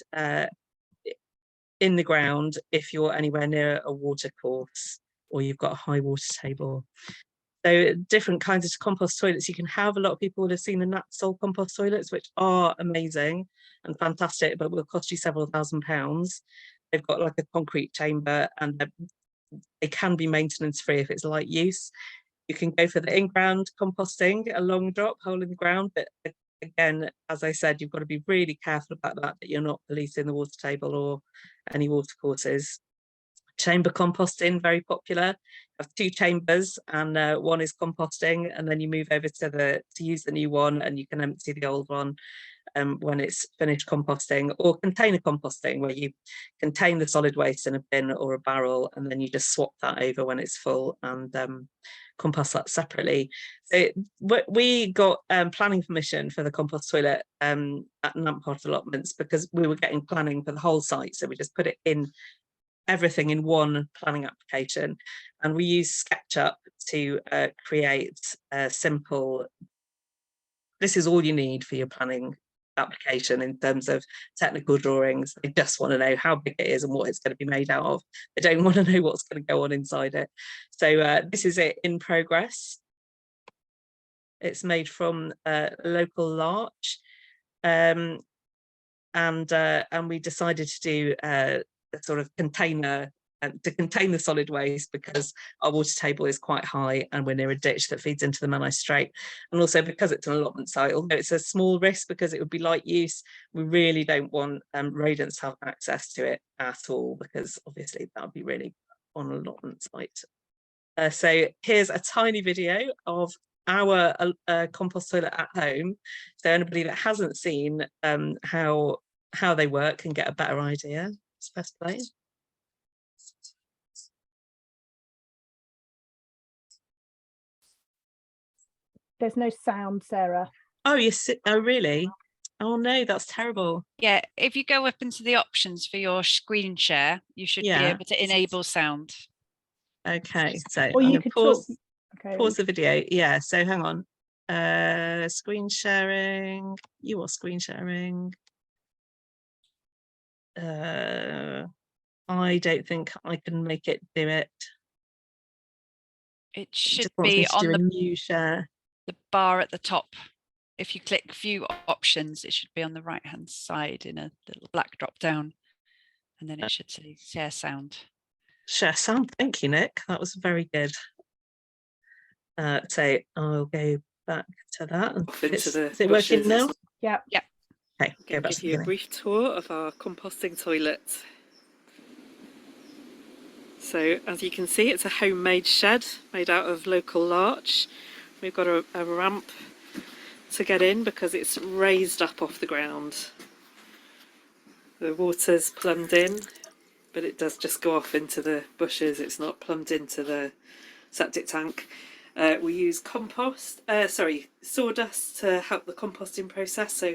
in the ground if you're anywhere near a water course or you've got a high water table. So different kinds of compost toilets you can have. A lot of people would have seen the Natsol compost toilets, which are amazing and fantastic, but will cost you several £1000s. They've got like a concrete chamber, and they can be maintenance free if it's light use. You can go for the in-ground composting, a long drop hole in the ground, but again, as I said, you've got to be really careful about that you're not policing the water table or any water courses. Chamber composting, very popular. You have 2 chambers, and one is composting, and then you move over to use the new one, and you can empty the old one. when it's finished composting, or container composting, where you contain the solid waste in a bin or a barrel, and then you just swap that over when it's full and compost that separately. So we got planning permission for the compost toilet at Namport Allotments because we were getting planning for the whole site. So we just put it in everything in one planning application, and we use SketchUp to create a simple, this is all you need for your planning application in terms of technical drawings. They just want to know how big it is and what it's going to be made out of. They don't want to know what's going to go on inside it. So this is it in progress. It's made from local larch, and we decided to do a sort of container to contain the solid waste, because our water table is quite high and we're near a ditch that feeds into the Menai Strait, and also because it's an allotment site, although it's a small risk because it would be light use, we really don't want rodents to have access to it at all, because obviously that would be really on an allotment site. So here's a tiny video of our compost toilet at home, so anybody that hasn't seen how they work can get a better idea. It's best play. There's no sound, Sarah. Oh, oh really? Oh no, that's terrible. Yeah, if you go up into the options for your screen share, you should be able to enable sound. Okay, so or you could pause the video. Yeah, so hang on. Screen sharing. You are screen sharing. I don't think I can make it do it. It should be on the new share. The bar at the top. If you click view options, it should be on the right hand side in a little black drop down, and then it should say share sound. Share sound. Thank you, Nick. That was very good. So I'll go back to that. Is it working now? Yeah. Yeah. Okay. I'll give you a brief tour of our composting toilet. So as you can see, it's a homemade shed made out of local larch. We've got a ramp to get in because it's raised up off the ground. The water's plumbed in, but it does just go off into the bushes. It's not plumbed into the septic tank. We use sawdust to help the composting process. So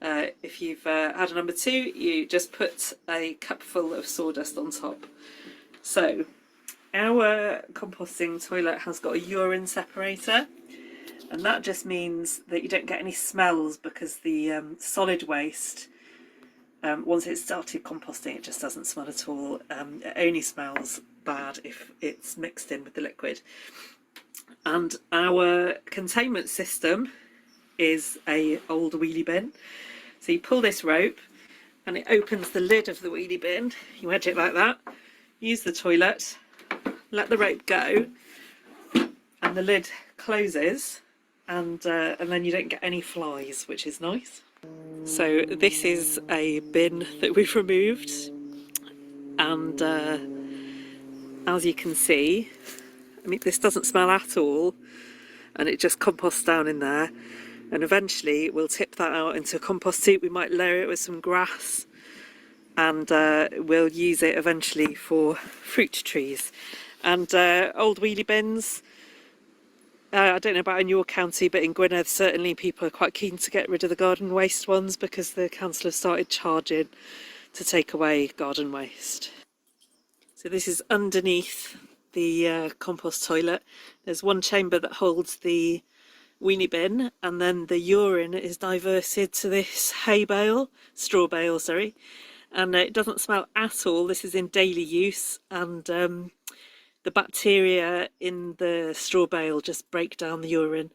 if you've had a number 2, you just put a cupful of sawdust on top. So our composting toilet has got a urine separator, and that just means that you don't get any smells, because the solid waste, once it's started composting, it just doesn't smell at all. It only smells bad if it's mixed in with the liquid. And our containment system is a old wheelie bin. So you pull this rope and it opens the lid of the wheelie bin. You edge it like that, use the toilet, let the rope go, and the lid closes, and then you don't get any flies, which is nice. So this is a bin that we've removed, and as you can see, I mean, this doesn't smell at all, and it just composts down in there, and eventually we'll tip that out into a compost heap. We might layer it with some grass, and we'll use it eventually for fruit trees. And old wheelie bins, I don't know about in your county, but in Gwynedd certainly people are quite keen to get rid of the garden waste ones, because the council have started charging to take away garden waste. So this is underneath the compost toilet. There's one chamber that holds the weenie bin, and then the urine is diverted to this straw bale, sorry, and it doesn't smell at all. This is in daily use, and the bacteria in the straw bale just break down the urine,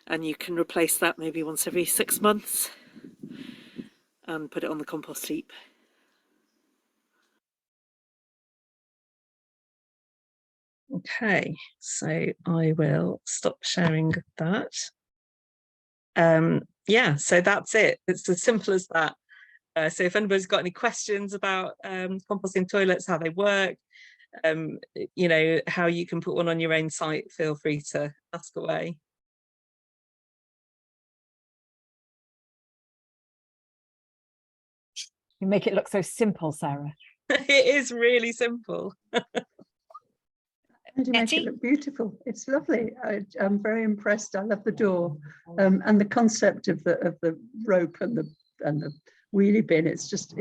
and you can replace that maybe once every 6 months and put it on the compost heap. Okay, so I will stop sharing that. Yeah, so that's it. It's as simple as that. So if anybody's got any questions about composting toilets, how they work, you know, how you can put one on your own site, feel free to ask away. You make it look so simple, Sarah. It is really simple. And you make it look beautiful. It's lovely. I'm very impressed. I love the door, and the concept of the rope and the wheelie bin. It's just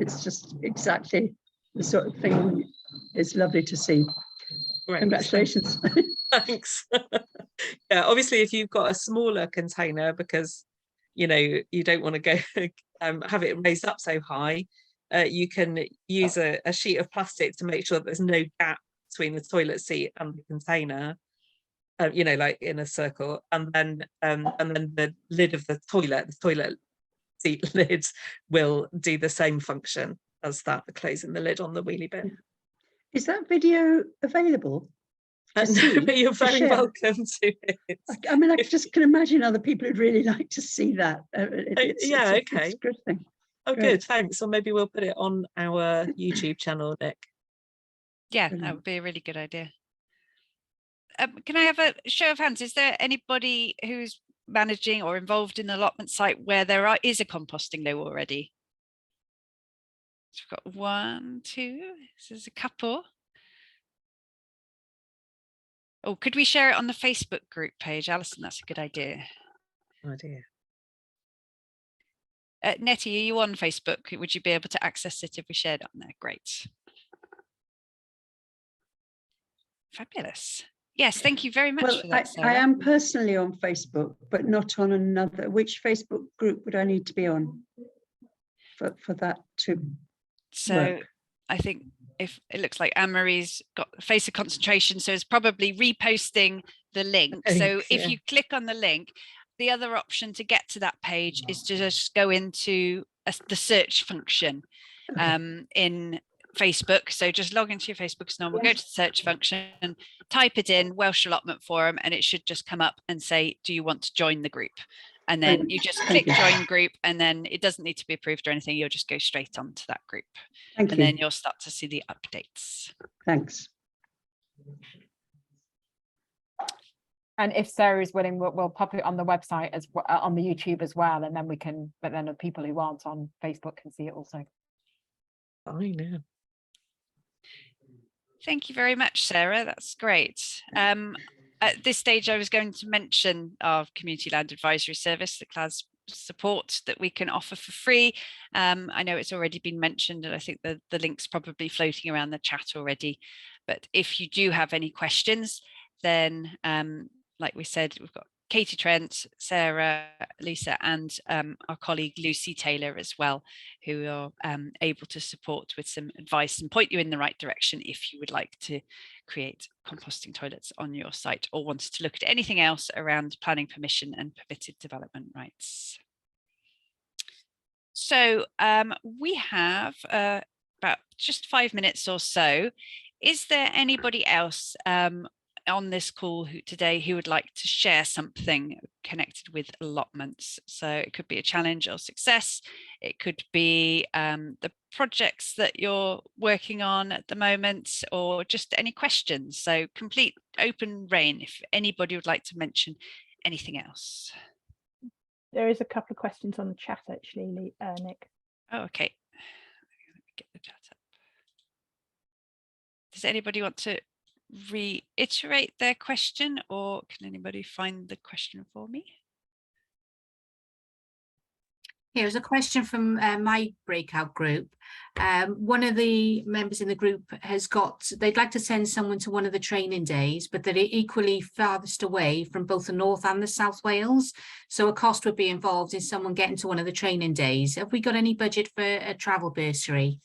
exactly the sort of thing. It's lovely to see. Great. Congratulations. Thanks. Yeah, obviously, if you've got a smaller container, because you don't want to go have it raised up so high, you can use a sheet of plastic to make sure that there's no gap between the toilet seat and the container, like in a circle, and then the lid of the toilet seat lid will do the same function as that, closing the lid on the wheelie bin. Is that video available? No, but you're very welcome to it. I mean, I just can imagine other people who'd really like to see that. Okay. It's a good thing. Oh, Great. good, thanks. Or maybe we'll put it on our YouTube channel, Nick. Yeah, that would be a really good idea. Can I have a show of hands? Is there anybody who's managing or involved in the allotment site where there is a composting low already? So we've got 1, 2, this is a couple. Oh, could we share it on the Facebook group page, Alison? That's a good idea. Idea. Nettie, are you on Facebook? Would you be able to access it if we shared it on there? Great. Fabulous. Yes, thank you very much for that, Sarah. I am personally on Facebook, but not on another. Which Facebook group would I need to be on for that to work? I think if it looks like Anne-Marie's got a face of concentration, so it's probably reposting the link. So if you click on the link, the other option to get to that page is to just go into the search function in Facebook. So just log into your Facebook as normal, go to the search function, type it in Welsh Allotment Forum, and it should just come up and say, do you want to join the group? And then you just click join group, and then it doesn't need to be approved or anything. You'll just go straight onto that group. Thank you. Then you'll start to see the updates. Thanks. And if Sarah is willing, we'll pop it on the website as on the YouTube as well, and then but then the people who aren't on Facebook can see it also. Fine, yeah. Thank you very much, Sarah. That's great. At this stage, I was going to mention our Community Land Advisory Service, the CLAS support that we can offer for free. I know it's already been mentioned, and I think the link's probably floating around the chat already. But if you do have any questions, then like we said, we've got Katie Trent, Sarah, Lisa, and our colleague Lucy Taylor as well, who are able to support with some advice and point you in the right direction if you would like to create composting toilets on your site or wanted to look at anything else around planning permission and permitted development rights. So we have about just 5 minutes or so. Is there anybody else on this call today who would like to share something connected with allotments? So it could be a challenge or success. It could be the projects that you're working on at the moment, or just any questions. So complete open reign if anybody would like to mention anything else. There is a couple of questions on the chat actually, Nick. Oh, okay. Get the chat up. Does anybody want to reiterate their question, or can anybody find the question for me? Here was a question from my breakout group. One of the members in the group they'd like to send someone to one of the training days, but they're equally farthest away from both the North and the South Wales. So a cost would be involved in someone getting to one of the training days. Have we got any budget for a travel bursary?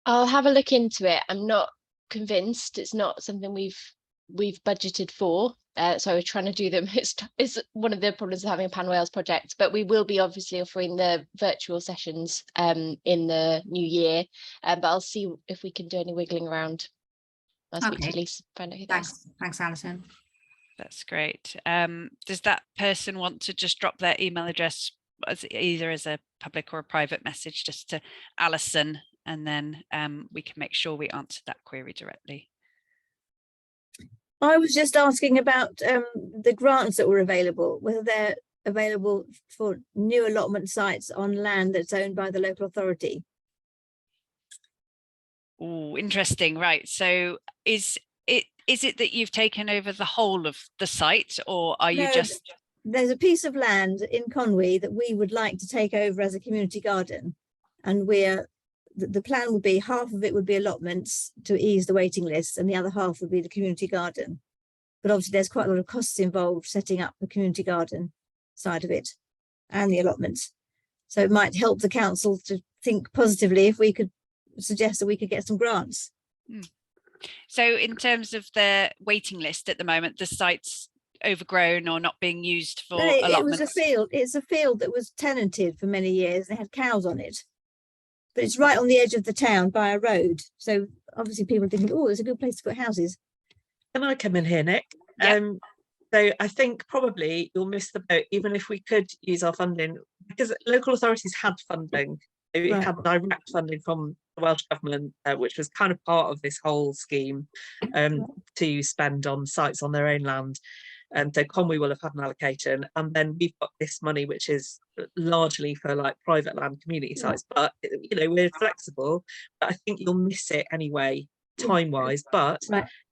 I'll have a look into it. I'm not convinced. It's not something we've budgeted for. So we're trying to do them. It's one of the problems of having a Pan Wales project, but we will be obviously offering the virtual sessions in the new year. But I'll see if we can do any wiggling around. I'll speak to Lisa, find out who that is. Thanks, Alison. That's great. Does that person want to just drop their email address either as a public or a private message just to Alison, and then we can make sure we answer that query directly? I was just asking about the grants that were available, whether they're available for new allotment sites on land that's owned by the local authority. Oh, interesting. Right. So is it that you've taken over the whole of the site, or are you No, just... There's a piece of land in Conwy that we would like to take over as a community garden, and the plan would be half of it would be allotments to ease the waiting list, and the other half would be the community garden. But obviously there's quite a lot of costs involved setting up the community garden side of it and the allotments. So it might help the council to think positively if we could suggest that we could get some grants. So in terms of the waiting list at the moment, the site's overgrown or not being used for allotments? It was a field. It's a field that was tenanted for many years. They had cows on it. But it's right on the edge of the town by a road. So obviously people are thinking, oh, it's a good place to put houses. Can I come in here, Nick? Yep. So I think probably you'll miss the boat, even if we could use our funding, because local authorities had funding. We had direct funding from the Welsh Government, which was kind of part of this whole scheme to spend on sites on their own land. And so Conwy will have had an allocation, and then we've got this money which is largely for like private land community sites. But you know, we're flexible, but I think you'll miss it anyway, time wise. But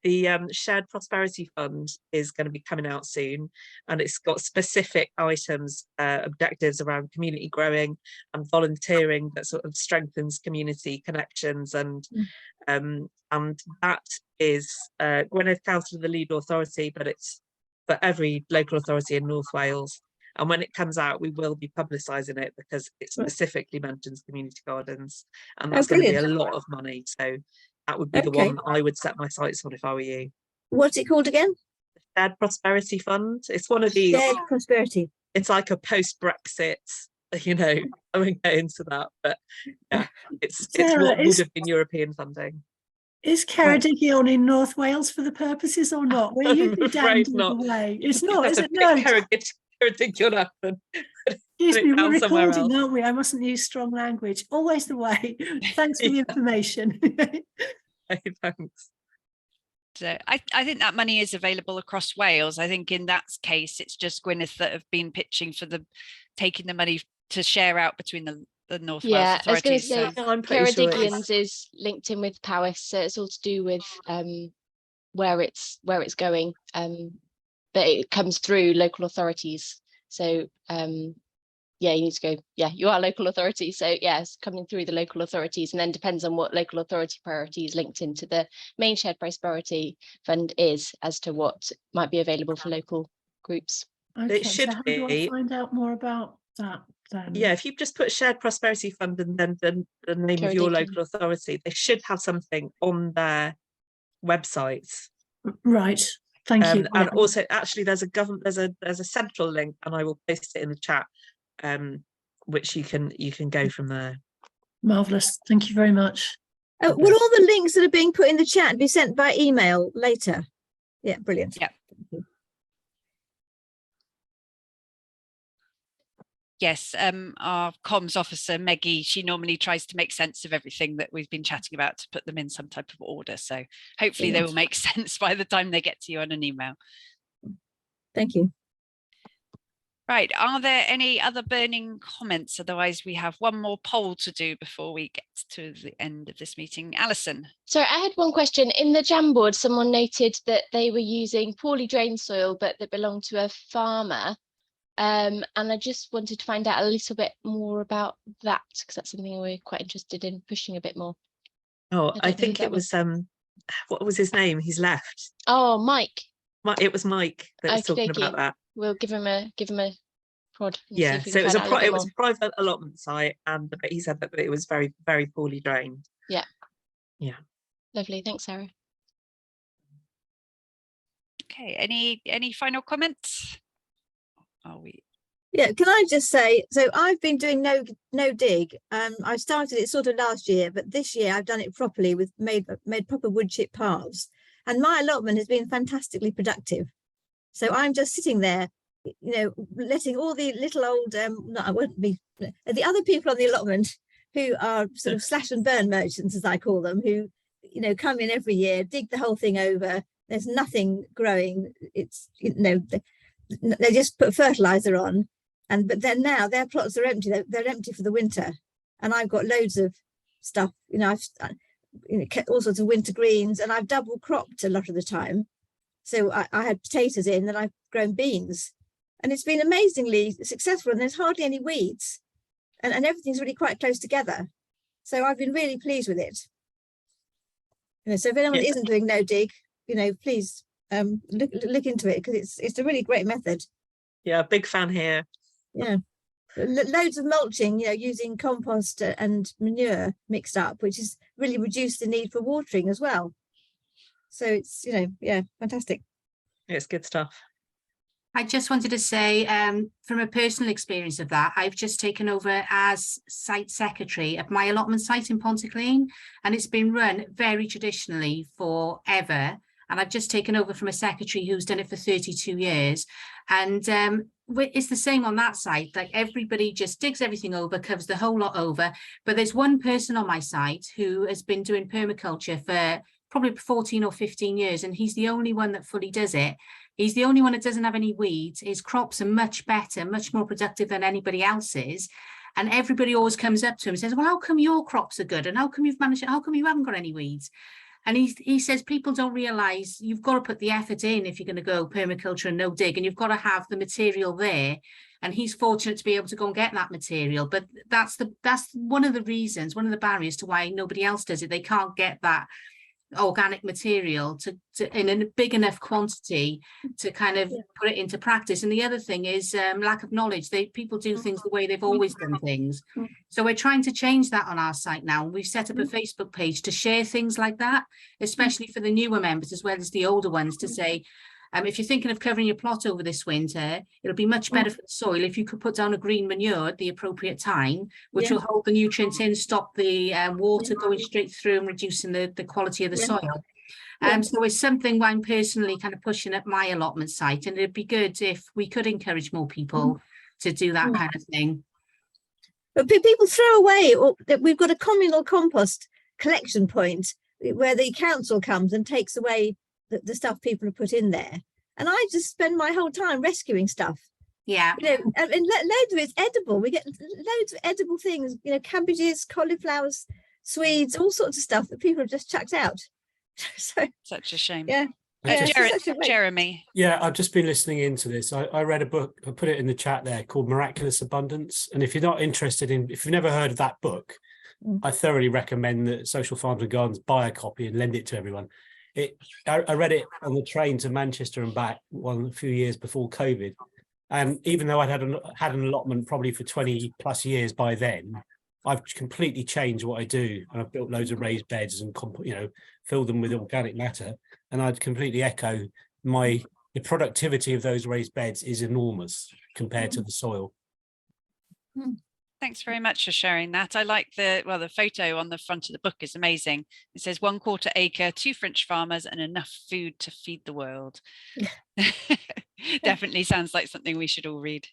the shared prosperity fund is going to be coming out soon, and it's got specific items, objectives around community growing and volunteering that sort of strengthens community connections, and that is Gwynedd Council of the lead authority, but it's for every local authority in North Wales. And when it comes out, we will be publicising it because it specifically mentions community gardens, and that's going to be a lot of money. So that would be the one I would set my sights on if I were you. What's it called again? The Shared Prosperity Fund. It's one of these. Shared Prosperity. It's like a post-Brexit, you know, I won't get into that, but yeah, it's what would have been European funding. Is Ceredigion in North Wales for the purposes or not? We're usually down away. It's not, is it? No. Ceredigion happen. Excuse me, we're recording, aren't we? I mustn't use strong language. Always the way. Thanks for the information. Thanks. So I think that money is available across Wales. I think in that case, it's just Gwynedd that have been pitching for taking the money to share out between the North Wales authorities. I was going to say, Ceredigions is linked in with Powys, so it's all to do with where it's going, but it comes through local authorities. So yeah, you need to go. Yeah, you are local authority, so yes, coming through the local authorities, and then depends on what local authority priorities linked into the main shared prosperity fund is as to what might be available for local groups. Okay, it should so how do I find out more about that? Yeah, if you just put Shared Prosperity Fund and then the name of your local authority, they should have something on their website. Right. Thank you. And also, actually, there's a central link, and I will post it in the chat, which you can go from there. Marvelous. Thank you very much. Will all the links that are being put in the chat be sent by email later? Yeah, brilliant. Yeah. Yes, our comms officer, Meggie, she normally tries to make sense of everything that we've been chatting about to put them in some type of order. So hopefully they will make sense by the time they get to you on an email. Thank you. Right, are there any other burning comments? Otherwise, we have one more poll to do before we get to the end of this meeting. Alison. Sorry, I had one question. In the Jamboard, someone noted that they were using poorly drained soil, but that belonged to a farmer. And I just wanted to find out a little bit more about that, because that's something we're quite interested in pushing a bit more. Oh, I think it was what was his name? He's left. Oh, Mike. It was Mike that was talking about that. We'll give him a prod. Yeah, so it was a private allotment site, but he said that it was very, very poorly drained. Yeah. Yeah. Lovely. Thanks, Sarah. Okay. Any final comments? Yeah, can I just say, so I've been doing no dig. I started it sort of last year, but this year I've done it properly with made proper wood chip paths, and my allotment has been fantastically productive. So I'm just sitting there, you know, letting all the little old no, I won't be the other people on the allotment who are sort of slash and burn merchants, as I call them, who, you know, come in every year, dig the whole thing over. There's nothing growing. It's, you know, they just put fertilizer on, but then now their plots are empty. They're empty for the winter, and I've got loads of stuff. You know, all sorts of winter greens, and I've double cropped a lot of the time. So I had potatoes in, and I've grown beans, and it's been amazingly successful, and there's hardly any weeds, and everything's really quite close together. So I've been really pleased with it. So if anyone isn't doing no dig, please look into it, because it's a really great method. Yeah, big fan here. Yeah. Loads of mulching, using compost and manure mixed up, which has really reduced the need for watering as well. So it's, yeah, fantastic. It's good stuff. I just wanted to say, from a personal experience of that, I've just taken over as site secretary at my allotment site in Pontyclun, and it's been run very traditionally forever. And I've just taken over from a secretary who's done it for 32 years. And it's the same on that site. Like, everybody just digs everything over, covers the whole lot over. But there's one person on my site who has been doing permaculture for probably 14 or 15 years, and he's the only one that fully does it. He's the only one that doesn't have any weeds. His crops are much better, much more productive than anybody else's. And everybody always comes up to him and says, well, how come your crops are good? And how come you've managed it? How come you haven't got any weeds? And he says people don't realise you've got to put the effort in if you're going to go permaculture and no dig, and you've got to have the material there. And he's fortunate to be able to go and get that material. But that's one of the reasons, one of the barriers to why nobody else does it. They can't get that organic material to in a big enough quantity to kind of put it into practice. And the other thing is lack of knowledge. People do things the way they've always done things. So we're trying to change that on our site now. We've set up a Facebook page to share things like that, especially for the newer members as well as the older ones, to say, if you're thinking of covering your plot over this winter, it'll be much better for the soil if you could put down a green manure at the appropriate time, which will hold the nutrients in, stop the water going straight through and reducing the quality of the soil. So it's something I'm personally kind of pushing at my allotment site, and it'd be good if we could encourage more people to do that kind of thing. But people throw away, or we've got a communal compost collection point where the council comes and takes away the stuff people have put in there, and I just spend my whole time rescuing stuff. Yeah, and loads of it's edible. We get loads of edible things, cabbages, cauliflowers, Swedes, all sorts of stuff that people have just chucked out. So such a shame. Yeah. Jeremy. Yeah, I've just been listening into this. I read a book, I put it in the chat there, called Miraculous Abundance. And if you're not interested if you've never heard of that book, I thoroughly recommend that Social Farms and Gardens buy a copy and lend it to everyone. I read it on the train to Manchester and back a few years before COVID, and even though I'd had an allotment probably for 20 plus years by then, I've completely changed what I do, and I've built loads of raised beds and filled them with organic matter. And I'd completely echo the productivity of those raised beds is enormous compared to the soil. Thanks very much for sharing that. I like the photo on the front of the book is amazing. It says 1/4 acre, 2 French farmers, and enough food to feed the world. Definitely sounds like something we should all read.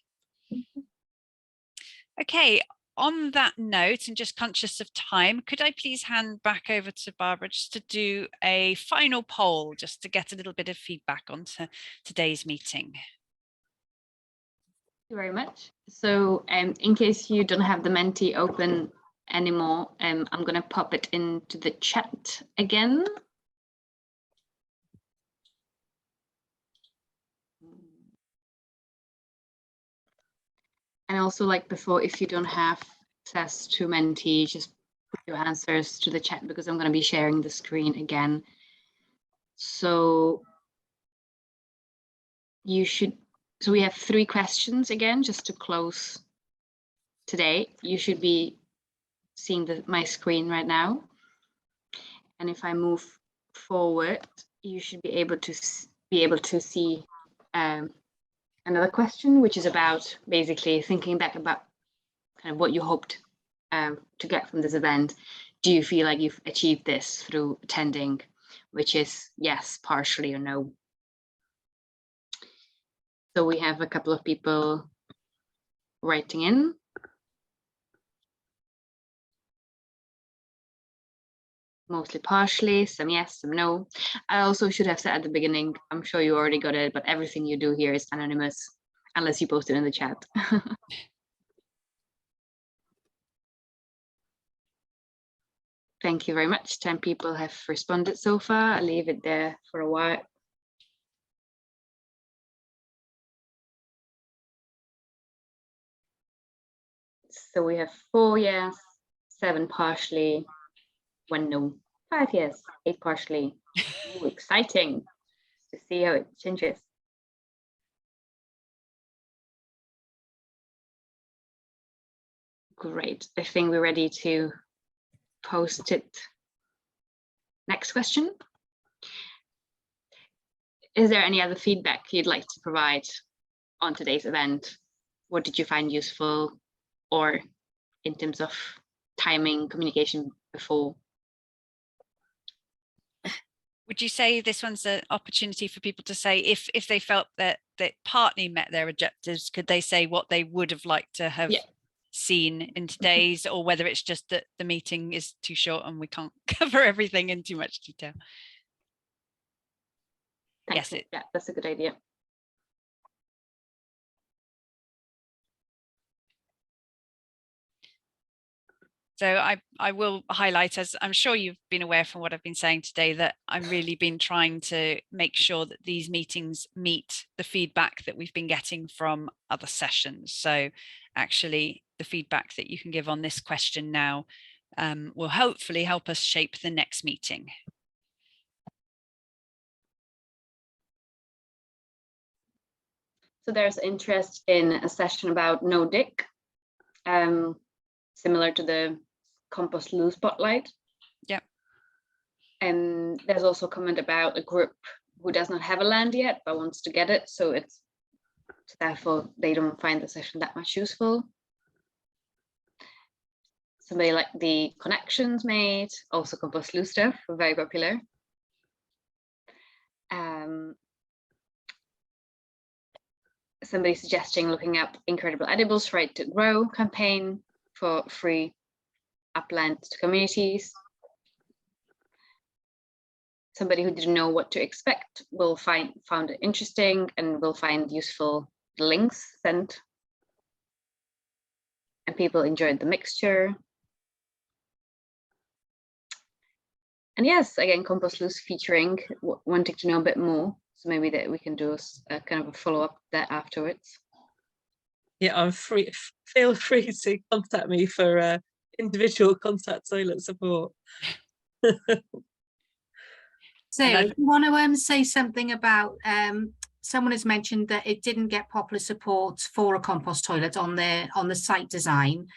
Okay, on that note, and just conscious of time, could I please hand back over to Barbara just to do a final poll, just to get a little bit of feedback onto today's meeting. Thank you very much. So in case you don't have the Menti open anymore, I'm going to pop it into the chat again. And also, like before, if you don't have access to Menti, just put your answers to the chat, because I'm going to be sharing the screen again. So we have 3 questions again, just to close today. You should be seeing my screen right now. And if I move forward, you should be able to see another question, which is about basically thinking back about kind of what you hoped to get from this event. Do you feel like you've achieved this through attending, which is yes, partially, or no? So we have a couple of people writing in. Mostly partially, some yes, some no. I also should have said at the beginning, I'm sure you already got it, but everything you do here is anonymous, unless you post it in the chat. Thank you very much. 10 people have responded so far. I'll leave it there for a while. So we have 4 yes, 7 partially, 1 no, 5 yes, 8 partially. Ooh, exciting to see how it changes. Great. I think we're ready to post it. Next question. Is there any other feedback you'd like to provide on today's event? What did you find useful, or in terms of timing, communication before? Would you say this one's an opportunity for people to say if they felt that partly met their objectives, could they say what they would have liked to have seen in today's, or whether it's just that the meeting is too short and we can't cover everything in too much detail? Yes, yeah, that's a good idea. So I will highlight, as I'm sure you've been aware from what I've been saying today, that I've really been trying to make sure that these meetings meet the feedback that we've been getting from other sessions. So actually the feedback that you can give on this question now will hopefully help us shape the next meeting. So there's interest in a session about no-dig, similar to the compost loo spotlight. Yeah. And there's also a comment about a group who does not have a land yet but wants to get it, so it's therefore they don't find the session that much useful. Somebody like the connections made, also compost loo stuff, very popular. Somebody suggesting looking up Incredible Edibles Right to Grow campaign for free upland to communities. Somebody who didn't know what to expect found it interesting and will find useful links sent. And people enjoyed the mixture. And yes, again, compost loos featuring, wanting to know a bit more. So maybe that we can do a kind of a follow-up that afterwards. Yeah, I'm free. Feel free to contact me for individual contact toilet support. Sarah, do you want to say something about someone has mentioned that it didn't get popular support for a compost toilet on the site design.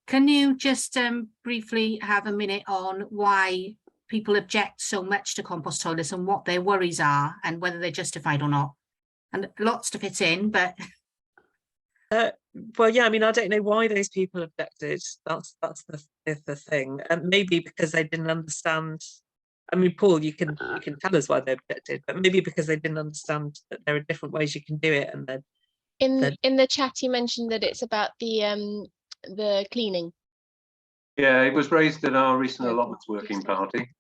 Can you just briefly have a minute on why people object so much to compost toilets and what their worries are and whether they're justified or not? And lots to fit in, but well, yeah, I mean, I don't know why those people objected. That's the thing, and maybe because they didn't understand. I mean, Paul, you can tell us why they objected, but maybe because they didn't understand that there are different ways you can do it, and then in the chat you mentioned that it's about the cleaning. Yeah, it was raised at our recent allotments working party,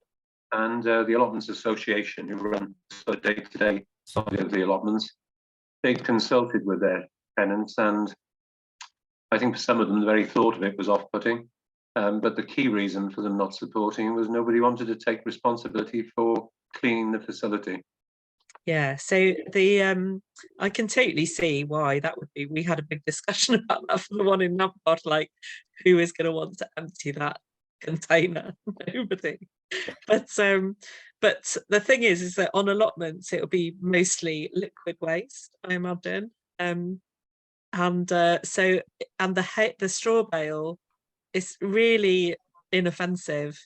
and the Allotments Association, who run the day-to-day side of the allotments, they consulted with their tenants, and I think for some of them the very thought of it was off-putting. But the key reason for them not supporting was nobody wanted to take responsibility for cleaning the facility. Yeah, so I can totally see why that would be. We had a big discussion about that for the one in Nampod, like who is going to want to empty that container? Nobody. But the thing is that on allotments it'll be mostly liquid waste, I imagine. The straw bale is really inoffensive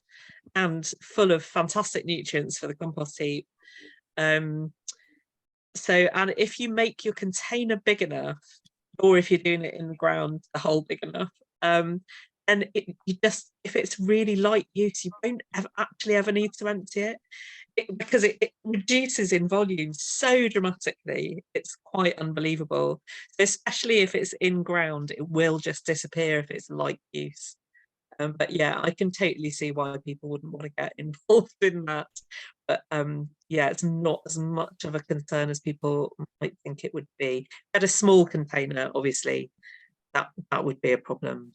and full of fantastic nutrients for the compost heap. And if you make your container big enough, or if you're doing it in the ground, the hole big enough, and if it's really light use, you won't actually ever need to empty it, because it reduces in volume so dramatically. It's quite unbelievable. So especially if it's in ground, it will just disappear if it's light use. But yeah, I can totally see why people wouldn't want to get involved in that. But yeah, it's not as much of a concern as people might think it would be. At a small container, obviously, that would be a problem.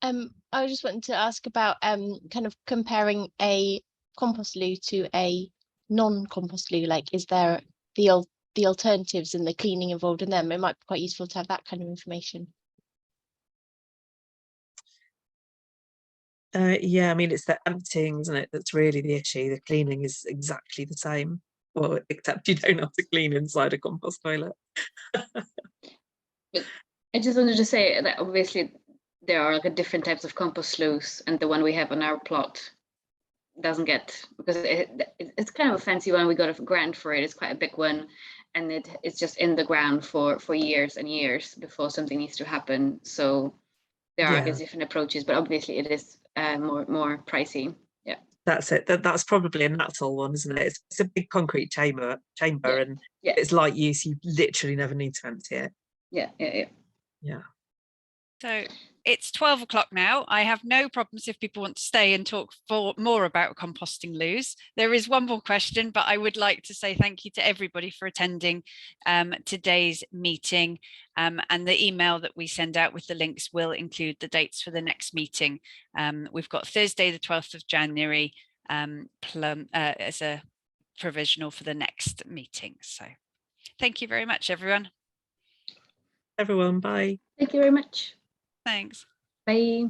I just wanted to ask about kind of comparing a compost loo to a non-compost loo. Like, is there the alternatives and the cleaning involved in them? It might be quite useful to have that kind of information. Yeah, I mean, it's the emptying, isn't it? That's really the issue. The cleaning is exactly the same. Well, except you don't have to clean inside a compost toilet. I just wanted to say that obviously there are like different types of compost sloughs, and the one we have on our plot doesn't get, because it's kind of a fancy one. We got a grant for it. It's quite a big one, and it's just in the ground for years and years before something needs to happen. So there are, I guess, different approaches, but obviously it is more pricey. Yeah, that's it. That's probably a natural one, isn't it? It's a big concrete chamber, and it's light use. You literally never need to empty it. Yeah. So it's 12 o'clock now. I have no problems if people want to stay and talk more about composting loos. There is one more question, but I would like to say thank you to everybody for attending today's meeting. And the email that we send out with the links will include the dates for the next meeting. We've got Thursday, the 12th of January as a provisional for the next meeting. So thank you very much, everyone. Everyone, bye. Thank you very much. Thanks. Bye.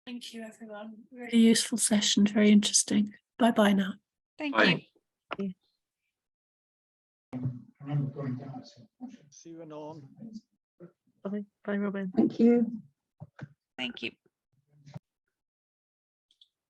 Thank you, everyone. Really useful session, very interesting. Bye-bye now. Thank Bye. you. See you anon. Bye, Robin. Thank you. Thank you.